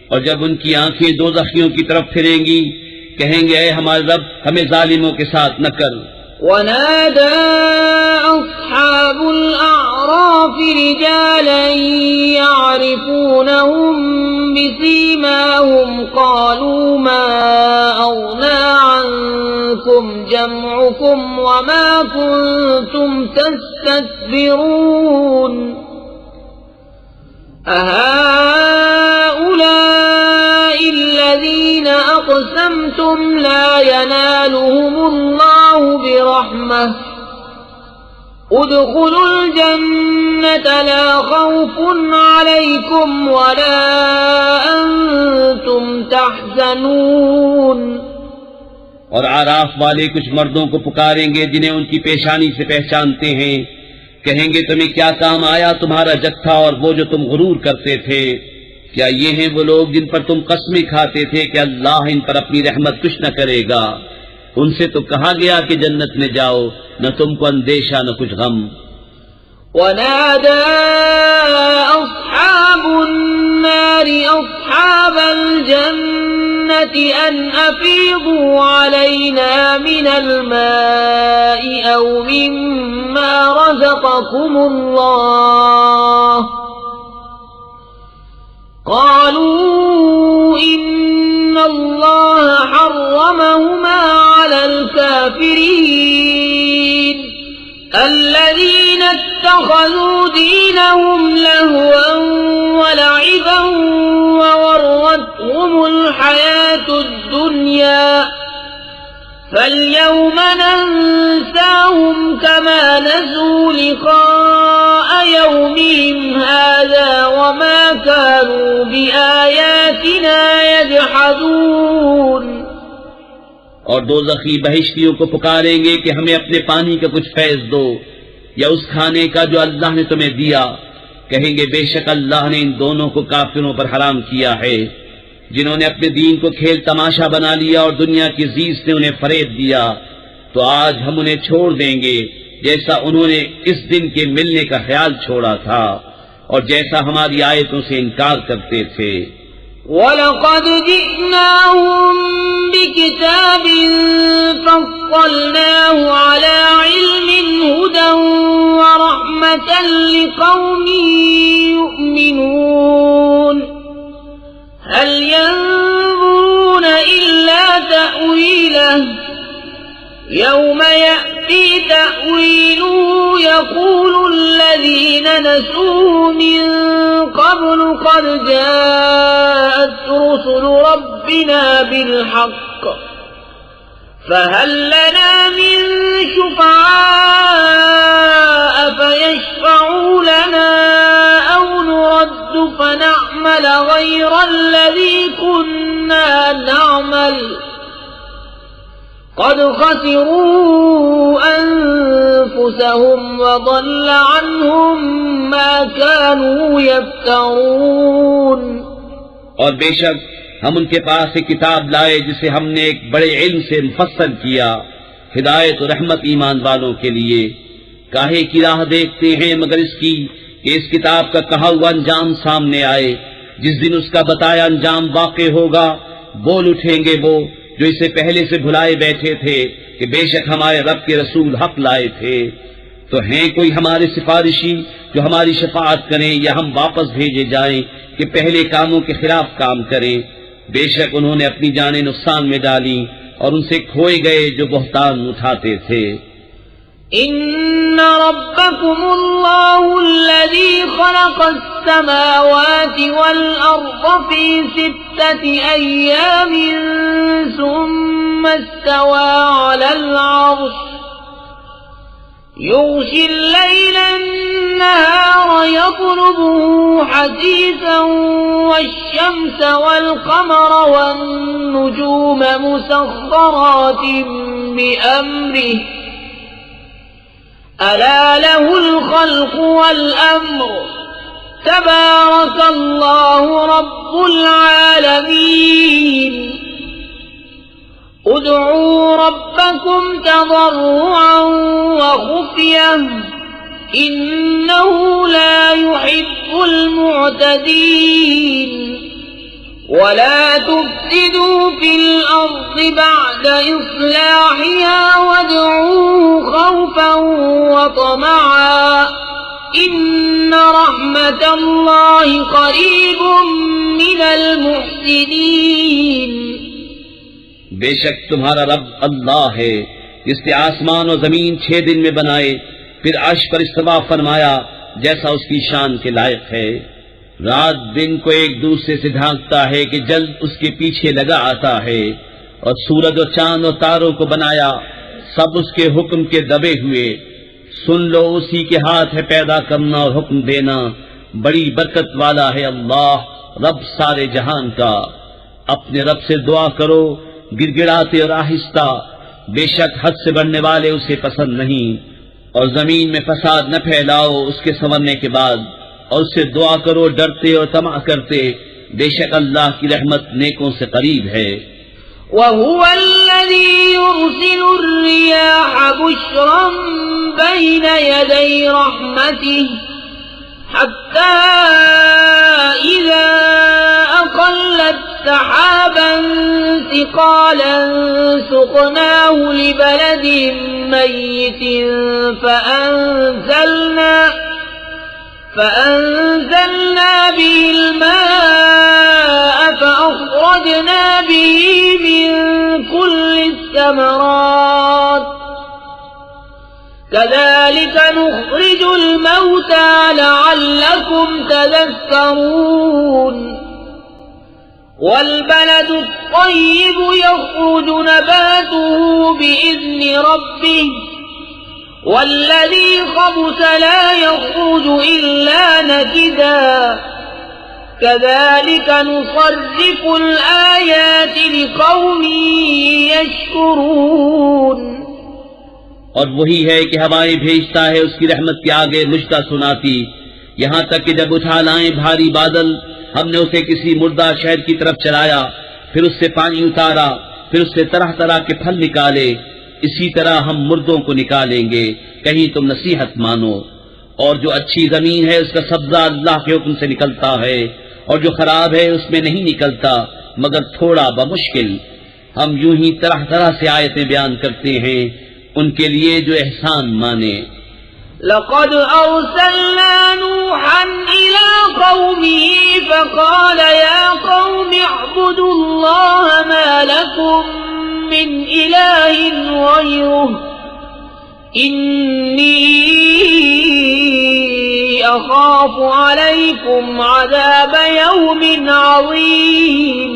اور جب ان کی آنکھیں دوزخیوں کی طرف پھریں گی کہیں گے اے ہمارے رب ہمیں ظالموں کے ساتھ نہ کر۔ ونادى أصحاب الأعراف رجالا يعرفونهم بسيماهم قالوا ما أغنى عنكم جمعكم وما كنتم تستكبرون أهؤلاء الذين أقسمتم لا ينالهم الله برحمة ادخلوا الجنة لا خوف عليكم ولا أنتم تحزنون۔ اور آراف والے کچھ مردوں کو پکاریں گے جنہیں ان کی پیشانی سے پہچانتے ہیں، کہیں گے تمہیں کیا کام آیا تمہارا جتھا اور وہ جو تم غرور کرتے تھے؟ کیا یہ ہیں وہ لوگ جن پر تم قسمیں کھاتے تھے کہ اللہ ان پر اپنی رحمت کچھ نہ کرے گا؟ ان سے تو کہا گیا کہ جنت میں جاؤ، نہ تم کو اندیشہ نہ کچھ غم۔ ونادى أصحاب النار أصحاب الجنة أن أفيضوا علينا من الماء أو مما رزقكم الله قالوا إن الله حرمهما على الكافرين الذين اتخذوا دينهم لهوا ولعبا وغرتهم الحياة الدنيا فاليوم ننساهم كما نسوا لقاء يومهم هذا وما كانوا بآياتنا يجحدون۔ اور دوزخی بہشتیوں کو پکاریں گے کہ ہمیں اپنے پانی کا کچھ فیض دو یا اس کھانے کا جو اللہ نے تمہیں دیا۔ کہیں گے بے شک اللہ نے ان دونوں کو کافروں پر حرام کیا ہے جنہوں نے اپنے دین کو کھیل تماشا بنا لیا اور دنیا کی زیست نے انہیں فریب دیا، تو آج ہم انہیں چھوڑ دیں گے جیسا انہوں نے اس دن کے ملنے کا خیال چھوڑا تھا اور جیسا ہماری آیتوں سے انکار کرتے تھے۔ وَلَقَدْ جِئْنَاهُمْ بِكِتَابٍ فَصَّلْنَاهُ عَلَى عِلْمٍ هُدًى وَرَحْمَةً لِقَوْمٍ يُؤْمِنُونَ هَلْ يَنظُرُونَ إِلَّا تَأْوِيلَهُ يَوْمَ يَأْتِي تَأْوِيلُهُ يَقُولُ الَّذِينَ نَسُوهُ مِن قَبْلُ قَدْ جَاءَتْ رُسُلُ رَبِّنَا بِالْحَقِّ فَهَلْ لَنَا مِن شُفَعَاءَ فَيَشْفَعُوا لَنَا أَوْ نُرَدُّ فَنَعْمَلَ غَيْرَ الَّذِي كُنَّا نَعْمَلُ قد خسروا أنفسهم وضل عنهم ما كانوا يفترون۔ اور بے شک ہم ان کے پاس ایک کتاب لائے جسے ہم نے ایک بڑے علم سے مفصل کیا، ہدایت و رحمت ایمان والوں کے لیے۔ کاہے کی راہ دیکھتے ہیں مگر اس کی کہ اس کتاب کا کہا ہوا انجام سامنے آئے۔ جس دن اس کا بتایا انجام واقع ہوگا، بول اٹھیں گے وہ جو اسے پہلے سے بھلائے بیٹھے تھے کہ بے شک ہمارے رب کے رسول حق لائے تھے۔ تو ہیں کوئی ہمارے سفارشی جو ہماری شفاعت کریں یا ہم واپس بھیجے جائیں کہ پہلے کاموں کے خلاف کام کریں؟ بے شک انہوں نے اپنی جانیں نقصان میں ڈالی اور ان سے کھوئے گئے جو بہتان اٹھاتے تھے۔ ان ربکم اللہ الذی خلق السماوات والارض فی 6 ایام ثم استوى على العرش يغشي الليل النهار يطلبه حثيثا والشمس والقمر والنجوم مسخرات بأمره ألا له الخلق والأمر تبارك الله رب العالمين ادعوا ربكم تضرعا وخفية إنه لا يحب المعتدين ولا تفسدوا في الأرض بعد إصلاحها وادعوه خوفا وطمعا إن رحمة الله قريب من المحسنين۔ بے شک تمہارا رب اللہ ہے جس نے آسمان و زمین 6 دن میں بنائے، پھر عرش پر استوا فرمایا جیسا اس کی شان کے لائق ہے۔ رات دن کو ایک دوسرے سے ڈھانکتا ہے کہ جلد اس کے پیچھے لگا آتا ہے، اور سورج اور چاند اور تاروں کو بنایا، سب اس کے حکم کے دبے ہوئے۔ سن لو اسی کے ہاتھ ہے پیدا کرنا اور حکم دینا، بڑی برکت والا ہے اللہ رب سارے جہان کا۔ اپنے رب سے دعا کرو گڑ گڑاتے اور آہستہ، بے شک حد سے بڑھنے والے اسے پسند نہیں۔ اور زمین میں فساد نہ پھیلاؤ اس کے سنورنے کے بعد، اور اس سے دعا کرو ڈرتے اور طمع کرتے، بے شک اللہ کی رحمت نیکوں سے قریب ہے۔ وَهُوَ الَّذِي يُرْسِلُ الرِّيَاحَ بُشْرًا بَيْنَ يَدَيْ رَحْمَتِهِ حَتَّى إِذَا أَقَلَّتْ سَحَابًا ثِقَالًا سُقْنَاهُ لِبَلَدٍ مَّيِّتٍ فأنزلنا به الماء فأخرجنا به من كل الثمرات كذلك نخرج الموتى لعلكم تذكرون والبلد الطيب يخرج نباته بإذن ربه والذي خبث لا يخرج إلا نكدا كذلك نصرف الآيات لقوم يشكرون۔ اور وہی ہے کہ ہوائیں بھیجتا ہے اس کی رحمت کے آگے مجدہ سناتی، یہاں تک کہ جب اٹھا لائیں بھاری بادل، ہم نے اسے کسی مردہ شہر کی طرف چلایا، پھر اس سے پانی اتارا، پھر اس سے طرح طرح کے پھل نکالے، اسی طرح ہم مردوں کو نکالیں گے، کہیں تم نصیحت مانو۔ اور جو اچھی زمین ہے اس کا سبزہ اللہ کے حکم سے نکلتا ہے، اور جو خراب ہے اس میں نہیں نکلتا مگر تھوڑا بمشکل۔ ہم یوں ہی طرح طرح سے آیتیں بیان کرتے ہیں ان کے لیے جو احسان مانے۔ لقد أرسلنا نوحا إلى قومه فقال يا قوم اعبدوا الله ما لكم من إله غيره إني أخاف عليكم عذاب يوم عظيم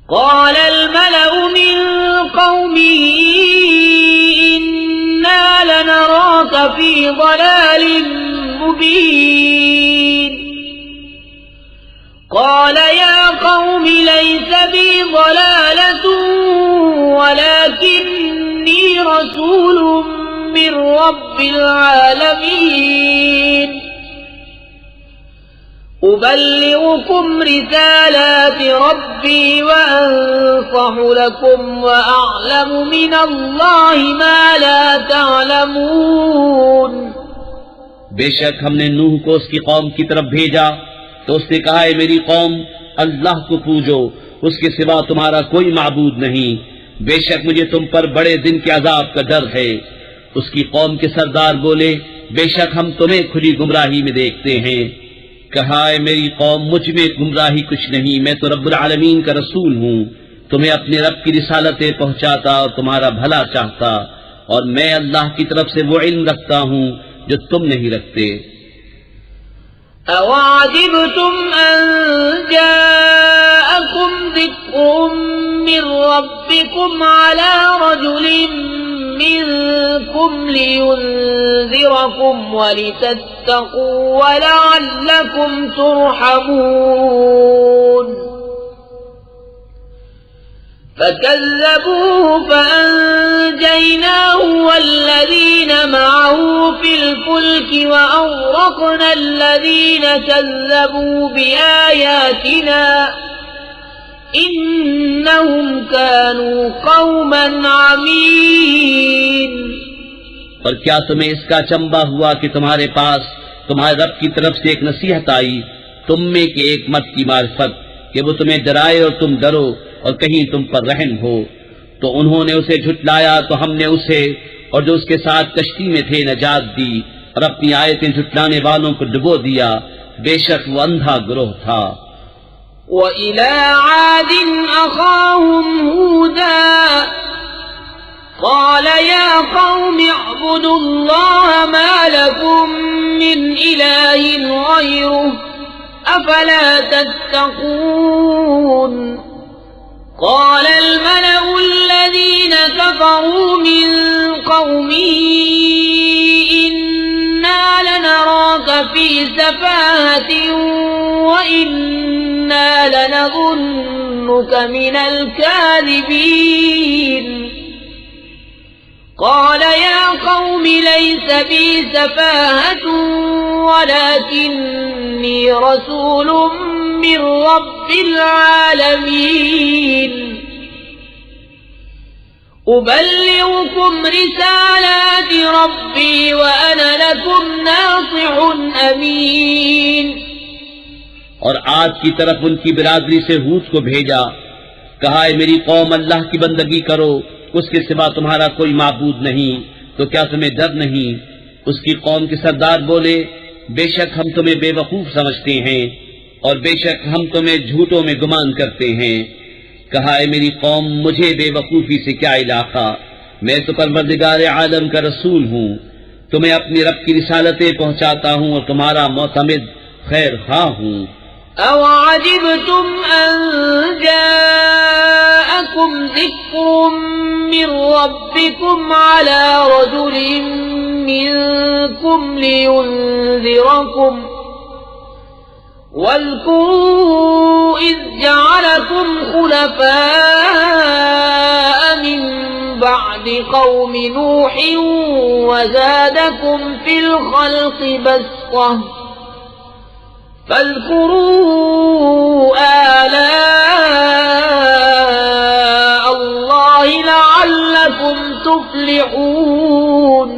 قال الملأ من قومه إنا لنراك في ضلال مبين قال يا قوم ليس بي ضلالة ولكني رسول من رب العالمين أبلغكم رسالات ربي وأنصح لكم وأعلم من الله ما لا تعلمون۔ بے شک ہم نے نوح کو اس کی قوم کی طرف بھیجا تو اس نے کہا ہے میری قوم اللہ کو پوجو، اس کے سوا تمہارا کوئی معبود نہیں، بے شک مجھے تم پر بڑے دن کے عذاب کا ڈر ہے۔ اس کی قوم کے سردار بولے بے شک ہم تمہیں کھلی گمراہی میں دیکھتے ہیں۔ کہا ہے میری قوم مجھ میں گمراہی کچھ نہیں، میں تو رب العالمین کا رسول ہوں، تمہیں اپنے رب کی رسالتیں پہنچاتا اور تمہارا بھلا چاہتا، اور میں اللہ کی طرف سے وہ علم رکھتا ہوں جو تم نہیں رکھتے۔ أَوَعَجِبْتُمْ أَن جَاءَكُمْ ذِكْرٌ مِّن رَّبِّكُمْ عَلَىٰ رَجُلٍ مِّنكُمْ لِيُنذِرَكُمْ وَلِتَتَّقُوا وَلَعَلَّكُمْ تُرْحَمُونَ فَكَذَّبُوهُ فَأَنجَيْنَاهُ وَالَّذِينَ مَعَهُ فِي الْفُلْكِ وَأَغْرَقْنَا الَّذِينَ كَذَّبُوا بِآيَاتِنَا إِنَّهُمْ كَانُوا قَوْمًا عَمِينَ۔ اور کیا تمہیں اس کا چمبا ہوا کہ تمہارے پاس تمہارے رب کی طرف سے ایک نصیحت آئی تم میں کہ ایک مت کی معرفت کہ وہ تمہیں ڈرائے اور تم ڈرو اور کہیں تم پر رحم ہو، تو انہوں نے اسے جھٹلایا تو ہم نے اسے اور جو اس کے ساتھ کشتی میں تھے نجات دی، اور اپنی آیتیں جھٹلانے والوں کو ڈبو دیا، بے شک وہ اندھا گروہ تھا۔ وَإِلَىٰ عَادٍ أَخَاهُمْ هُودًا قَالَ يَا قَوْمِ اعْبُدُوا اللَّهَ مَا لَكُم مِّنْ إِلَٰهٍ غَيْرُهُ أَفَلَا تَتَّقُونَ قال الملأ الذين كفروا من قومه إنا لنراك في سفاهة وإنا لنظنك من الكاذبين قال يا قوم ليس بي سفاهة ولكني رسول من رب العالمين أبلغكم رسالات ربي وأنا لكم ناصح أمين۔ اور آج کی طرف ان کی برادری سے ہود کو بھیجا، کہا ہے میری قوم اللہ کی بندگی کرو، اس کے سوا تمہارا کوئی معبود نہیں، تو کیا تمہیں ڈر نہیں؟ اس کی قوم کے سردار بولے بے شک ہم تمہیں بے وقوف سمجھتے ہیں اور بے شک ہم تمہیں جھوٹوں میں گمان کرتے ہیں۔ کہا ہے میری قوم مجھے بے وقوفی سے کیا علاقہ، میں تو پروردگار عالم کا رسول ہوں، تمہیں اپنی رب کی رسالتیں پہنچاتا ہوں اور تمہارا معتمد خیر خواہ ہوں۔ أَوَعَجِبْتُمْ أَن جَاءَكُمْ ذِكْرٌ مِّن رَّبِّكُمْ عَلَىٰ رَجُلٍ مِّنكُمْ لِيُنذِرَكُمْ واذكروا إذ جعلكم خلفاء من بعد قوم نوح وزادكم في الخلق بسطة فاذكروا آلاء الله تفلحون.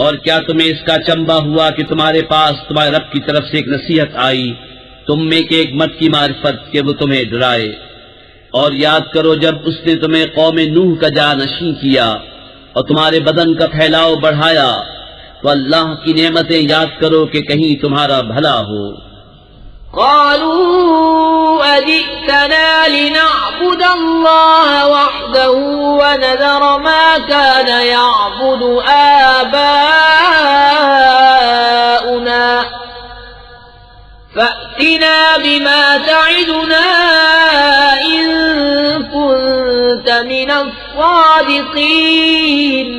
اور کیا تمہیں اس کا چمبا ہوا کہ تمہارے پاس تمہارے رب کی طرف سے ایک نصیحت آئی تم میں کے ایک مرد کی معرفت کہ وہ تمہیں ڈرائے؟ اور یاد کرو جب اس نے تمہیں قوم نوح کا جانشین کیا اور تمہارے بدن کا پھیلاؤ بڑھایا تو اللہ کی نعمتیں یاد کرو کہ کہیں تمہارا بھلا ہو. قالوا أجئتنا لنعبد الله وحده ونذر ما كان يعبد آباؤنا فأتنا بما تعدنا إن كنت من الصادقين.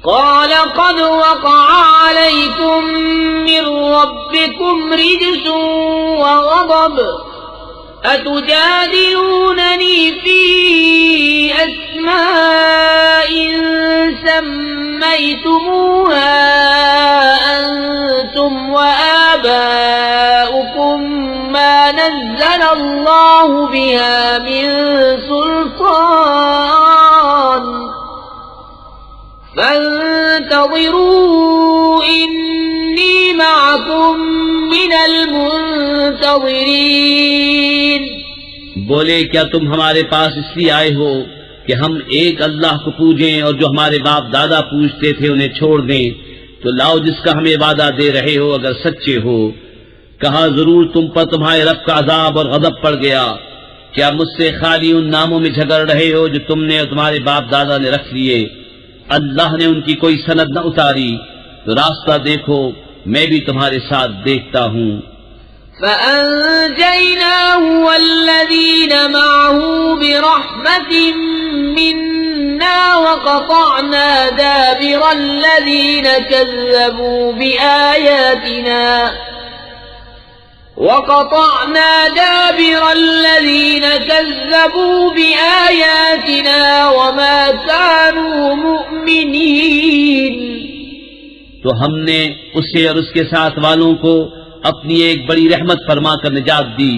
قال قد وقع عليكم من ربكم رجس وغضب أتجادلونني في أسماء سميتموها أنتم وآباؤكم ما نزل الله بها من سلطان فانتظروا إني معكم من المنتظرين. بولے کیا تم ہمارے پاس اس لیے آئے ہو کہ ہم ایک اللہ کو پوجیں اور جو ہمارے باپ دادا پوجتے تھے انہیں چھوڑ دیں؟ تو لاؤ جس کا ہمیں وعدہ دے رہے ہو اگر سچے ہو. کہا ضرور تم پر تمہارے رب کا عذاب اور غضب پڑ گیا. کیا مجھ سے خالی ان ناموں میں جھگڑ رہے ہو جو تم نے اور تمہارے باپ دادا نے رکھ لیے؟ اللہ نے ان کی کوئی سند نہ اتاری تو راستہ دیکھو میں بھی تمہارے ساتھ دیکھتا ہوں. فأنجيناه والذين معه برحمة منا وقطعنا دابر الذين كذبوا بآياتنا وما كانوا مؤمنين. تو ہم نے اسے اور اس کے ساتھ والوں کو اپنی ایک بڑی رحمت فرما کر نجات دی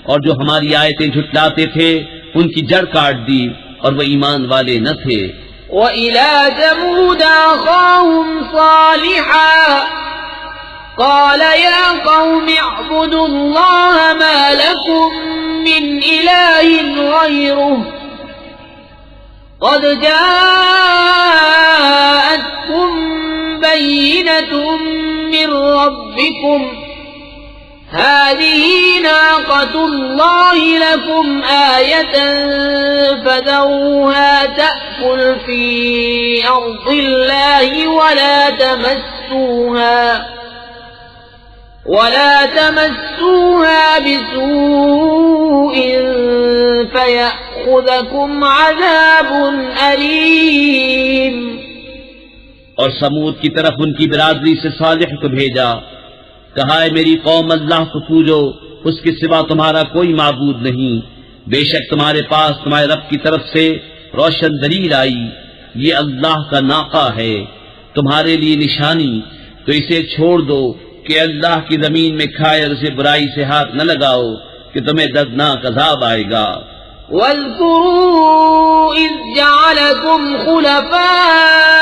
اور جو ہماری آیتیں جھٹلاتے تھے ان کی جڑ کاٹ دی اور وہ ایمان والے نہ تھے. وَإِلَى ثَمُودَ أَخَاهُمْ صَالِحًا قال يا قوم اعبدوا الله ما لكم من إله غيره قد جاءتكم بينة من ربكم هذه ناقة الله لكم آية فذروها تأكل في أرض الله ولا تمسوها بسوء فيأخذكم عذاب أليم. اور سمود کی طرف ان کی برادری سے صالح کو بھیجا. کہا ہے میری قوم اللہ کو پوجو اس کے سوا تمہارا کوئی معبود نہیں. بے شک تمہارے پاس تمہارے رب کی طرف سے روشن دلیل آئی. یہ اللہ کا ناقہ ہے تمہارے لیے نشانی تو اسے چھوڑ دو کہ اللہ کی زمین میں کھائے اور اسے برائی سے ہاتھ نہ لگاؤ کہ تمہیں دردناک عذاب آئے گا. واذكروا إذ جعلكم خلفاء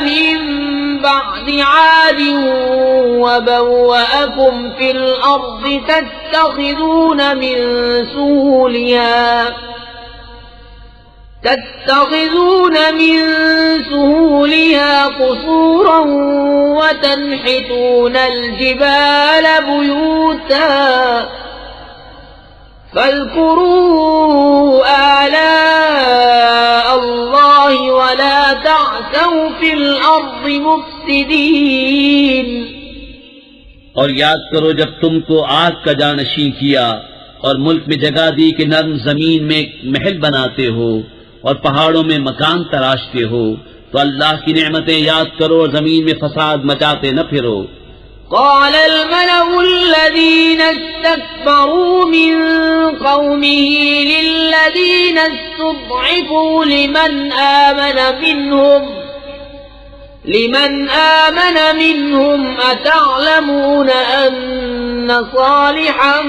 من بعد عاد وبوأكم في الأرض تتخذون من سهولها قصورا وتنحتون الجبال بيوتا فاذكروا آلاء الله ولا تعثوا في الأرض مفسدين. اور یاد کرو جب تم کو آگ کا جانشین کیا اور ملک میں جگہ دی کہ نرم زمین میں محل بناتے ہو اور پہاڑوں میں مکان تراشتے ہو تو اللہ کی نعمتیں یاد کرو اور زمین میں فساد مچاتے نہ پھرو. قال الملأ الذين استكبروا من قومه للذين استضعفوا لمن آمن منهم أتعلمون أن صالحا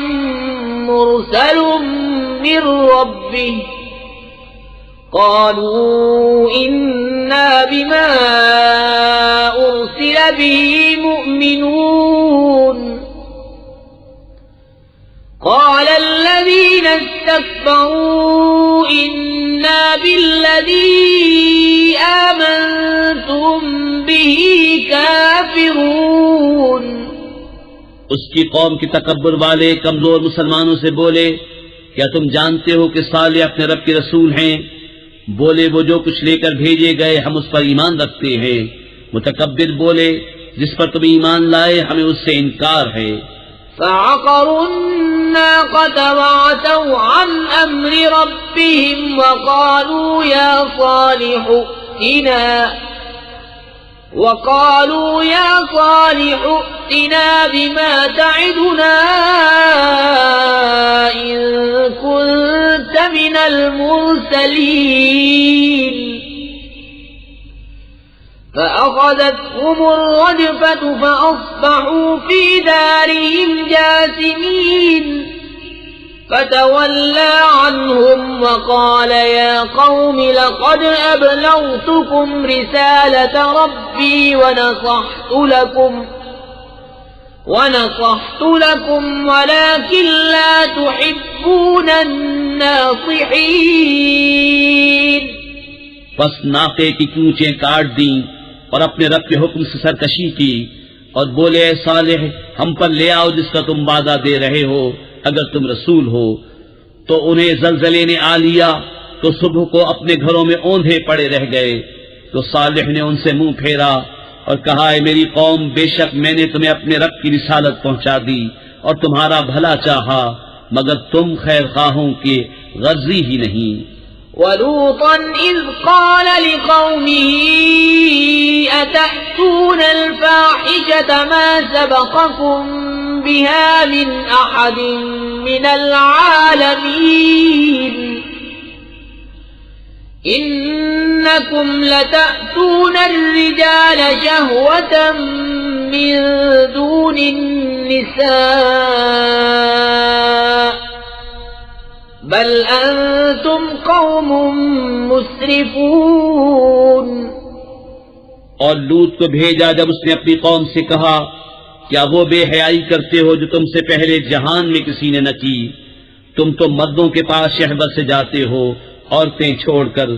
مرسل من ربه قالوا إنا بما أرسل به مؤمنون قال الذين استكبروا إنا بالذي آمنتم به كافرون. اس کی قوم کی تکبر والے کمزور مسلمانوں سے بولے کیا تم جانتے ہو کہ صالح اپنے رب کے رسول ہیں؟ بولے وہ جو کچھ لے کر بھیجے گئے ہم اس پر ایمان رکھتے ہیں. متکبر بولے جس پر تم ایمان لائے ہمیں اس سے انکار ہے. فعقروا الناقة وعتوا عن أمر ربهم وقالوا يا صالح ائتنا بما تعدنا إن كنت من المرسلين. فأخذتهم الرجفة فأصبحوا في دارهم جاثمين. فتولى عنهم وقال يا قوم لقد أبلغتكم رسالة ربي ونصحت لكم ولكن لا تحبون الناصحين. پس ناقے کی کونچیں کاٹ دیں اور اپنے رب کے حکم سے سرکشی کی اور بولے اے صالح ہم پر لے آؤ جس کا تم وعدہ دے رہے ہو اگر تم رسول ہو. تو انہیں زلزلے نے آ لیا تو صبح کو اپنے گھروں میں اوندھے پڑے رہ گئے. تو صالح نے ان سے منہ پھیرا اور کہا اے میری قوم بے شک میں نے تمہیں اپنے رب کی رسالت پہنچا دی اور تمہارا بھلا چاہا مگر تم خیر خواہوں کے غرضی ہی نہیں. وَلُوطًا إِذْ قَالَ لِقَوْمِهِ أَتَأْتُونَ الْفَاحِشَةَ مَا سَبَقَكُمْ بِهَا مِنْ أَحَدٍ مِنَ الْعَالَمِينَ إِنَّكُمْ لَتَأْتُونَ الرِّجَالَ شَهْوَةً مِنْ دُونِ النِّسَاءِ بل انتم قوم مسرفون. اور لوط کو بھیجا جب اس نے اپنی قوم سے کہا کیا وہ بے حیائی کرتے ہو جو تم سے پہلے جہان میں کسی نے نہ کی؟ تم تو مردوں کے پاس شہوت سے جاتے ہو عورتیں چھوڑ کر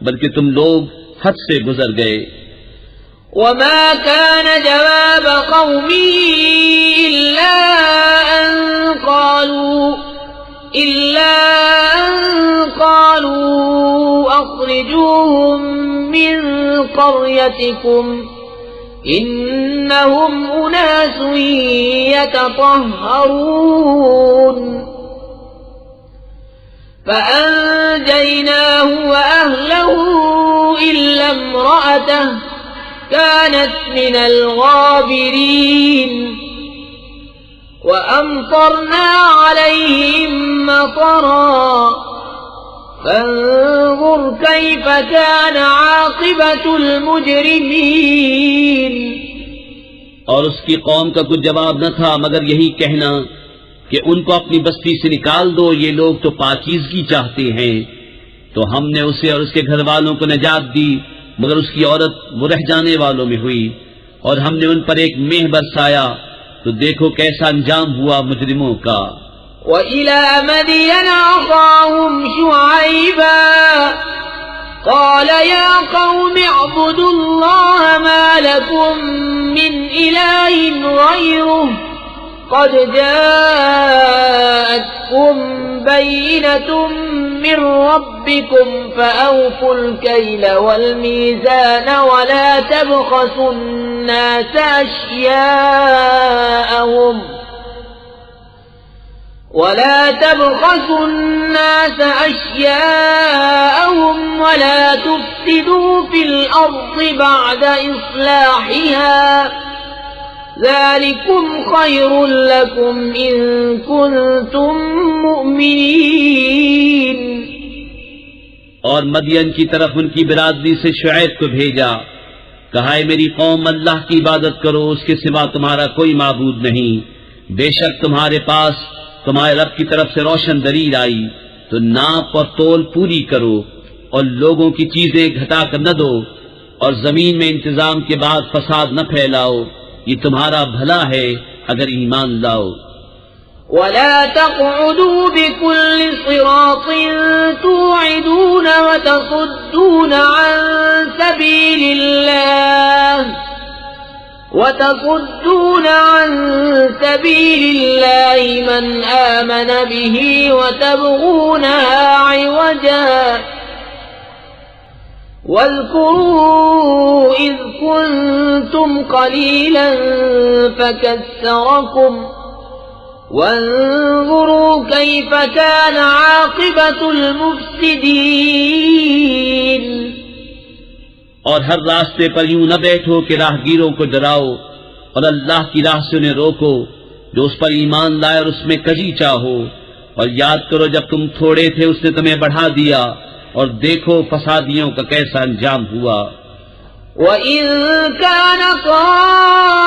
بلکہ تم لوگ حد سے گزر گئے. وما كان جواب قومه إلا أن قالوا أخرجوهم من قريتكم إنهم أناس يتطهرون. فأنجيناه وأهله إلا امرأته كانت من الغابرين. وأمطرنا عليهم مطرا فانظر كيف كان عاقبة المجرمين. اور اس کی قوم کا کچھ جواب نہ تھا مگر یہی کہنا کہ ان کو اپنی بستی سے نکال دو یہ لوگ تو پاکیزگی چاہتے ہیں. تو ہم نے اسے اور اس کے گھر والوں کو نجات دی مگر اس کی عورت وہ رہ جانے والوں میں ہوئی اور ہم نے ان پر ایک مہ برسایا تو دیکھو کیسا انجام ہوا مجرموں کا. وَإِلَى مَدْيَنَ أَخَاهُمْ شُعَيْبًا قَالَ يَا قَوْمِ اعْبُدُوا اللَّهَ مَا لَكُمْ مِنْ إِلَٰهٍ غَيْرُهُ قَدْ جَاءَتْكُمْ بَيِّنَةٌ مِّن رَّبِّكُمْ فَأَوْفُوا الْكَيْلَ وَالْمِيزَانَ وَلَا تَبْخَسُوا النَّاسَ أشياءهم ولا تفسدوا في الأرض بعد إصلاحها ذلكم خير لكم إن كنتم مؤمنين. اور مدین کی طرف ان کی برادری سے شعیب کو بھیجا کہا ہے میری قوم اللہ کی عبادت کرو اس کے سوا تمہارا کوئی معبود نہیں. بے شک تمہارے پاس تمہارے رب کی طرف سے روشن دلیل آئی تو ناپ اور تول پوری کرو اور لوگوں کی چیزیں گھٹا کر نہ دو، اور زمین میں انتظام کے بعد فساد نہ پھیلاؤ، یہ تمہارا بھلا ہے اگر ایمان لاؤ۔ ولا تقعدوا بكل صراط توعدون وتصدون عن سبيل الله من آمن به وتبغونها عوجا واذكروا إذ كنتم قليلا فكثركم وانظروا كيف كان عاقبة المفسدين۔ اور ہر راستے پر یوں نہ بیٹھو کہ راہگیروں کو ڈراؤ، اور اللہ کی راہ سے انہیں روکو جو اس پر ایمان لائے اور اس میں کجی چاہو، اور یاد کرو جب تم تھوڑے تھے اس نے تمہیں بڑھا دیا، اور دیکھو فسادیوں کا کیسا انجام ہوا۔ وَإِن كَانَ طَائِفَةٌ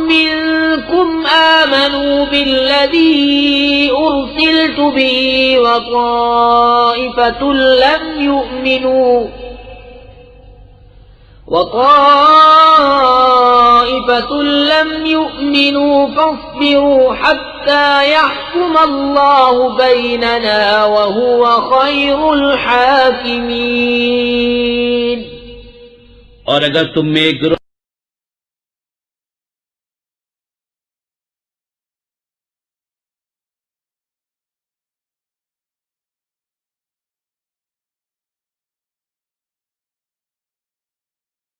مِّنكُمْ آمَنُوا بِالَّذِي أُرْسِلْتُ بِهِ وَطَائِفَةٌ لَّمْ يُؤْمِنُوا فَاصْبِرُوا حَتَّى يَحْكُمَ اللَّهُ بَيْنَنَا وَهُوَ خَيْرُ الْحَاكِمِينَ۔ اور اگر تم میں ایک گروہ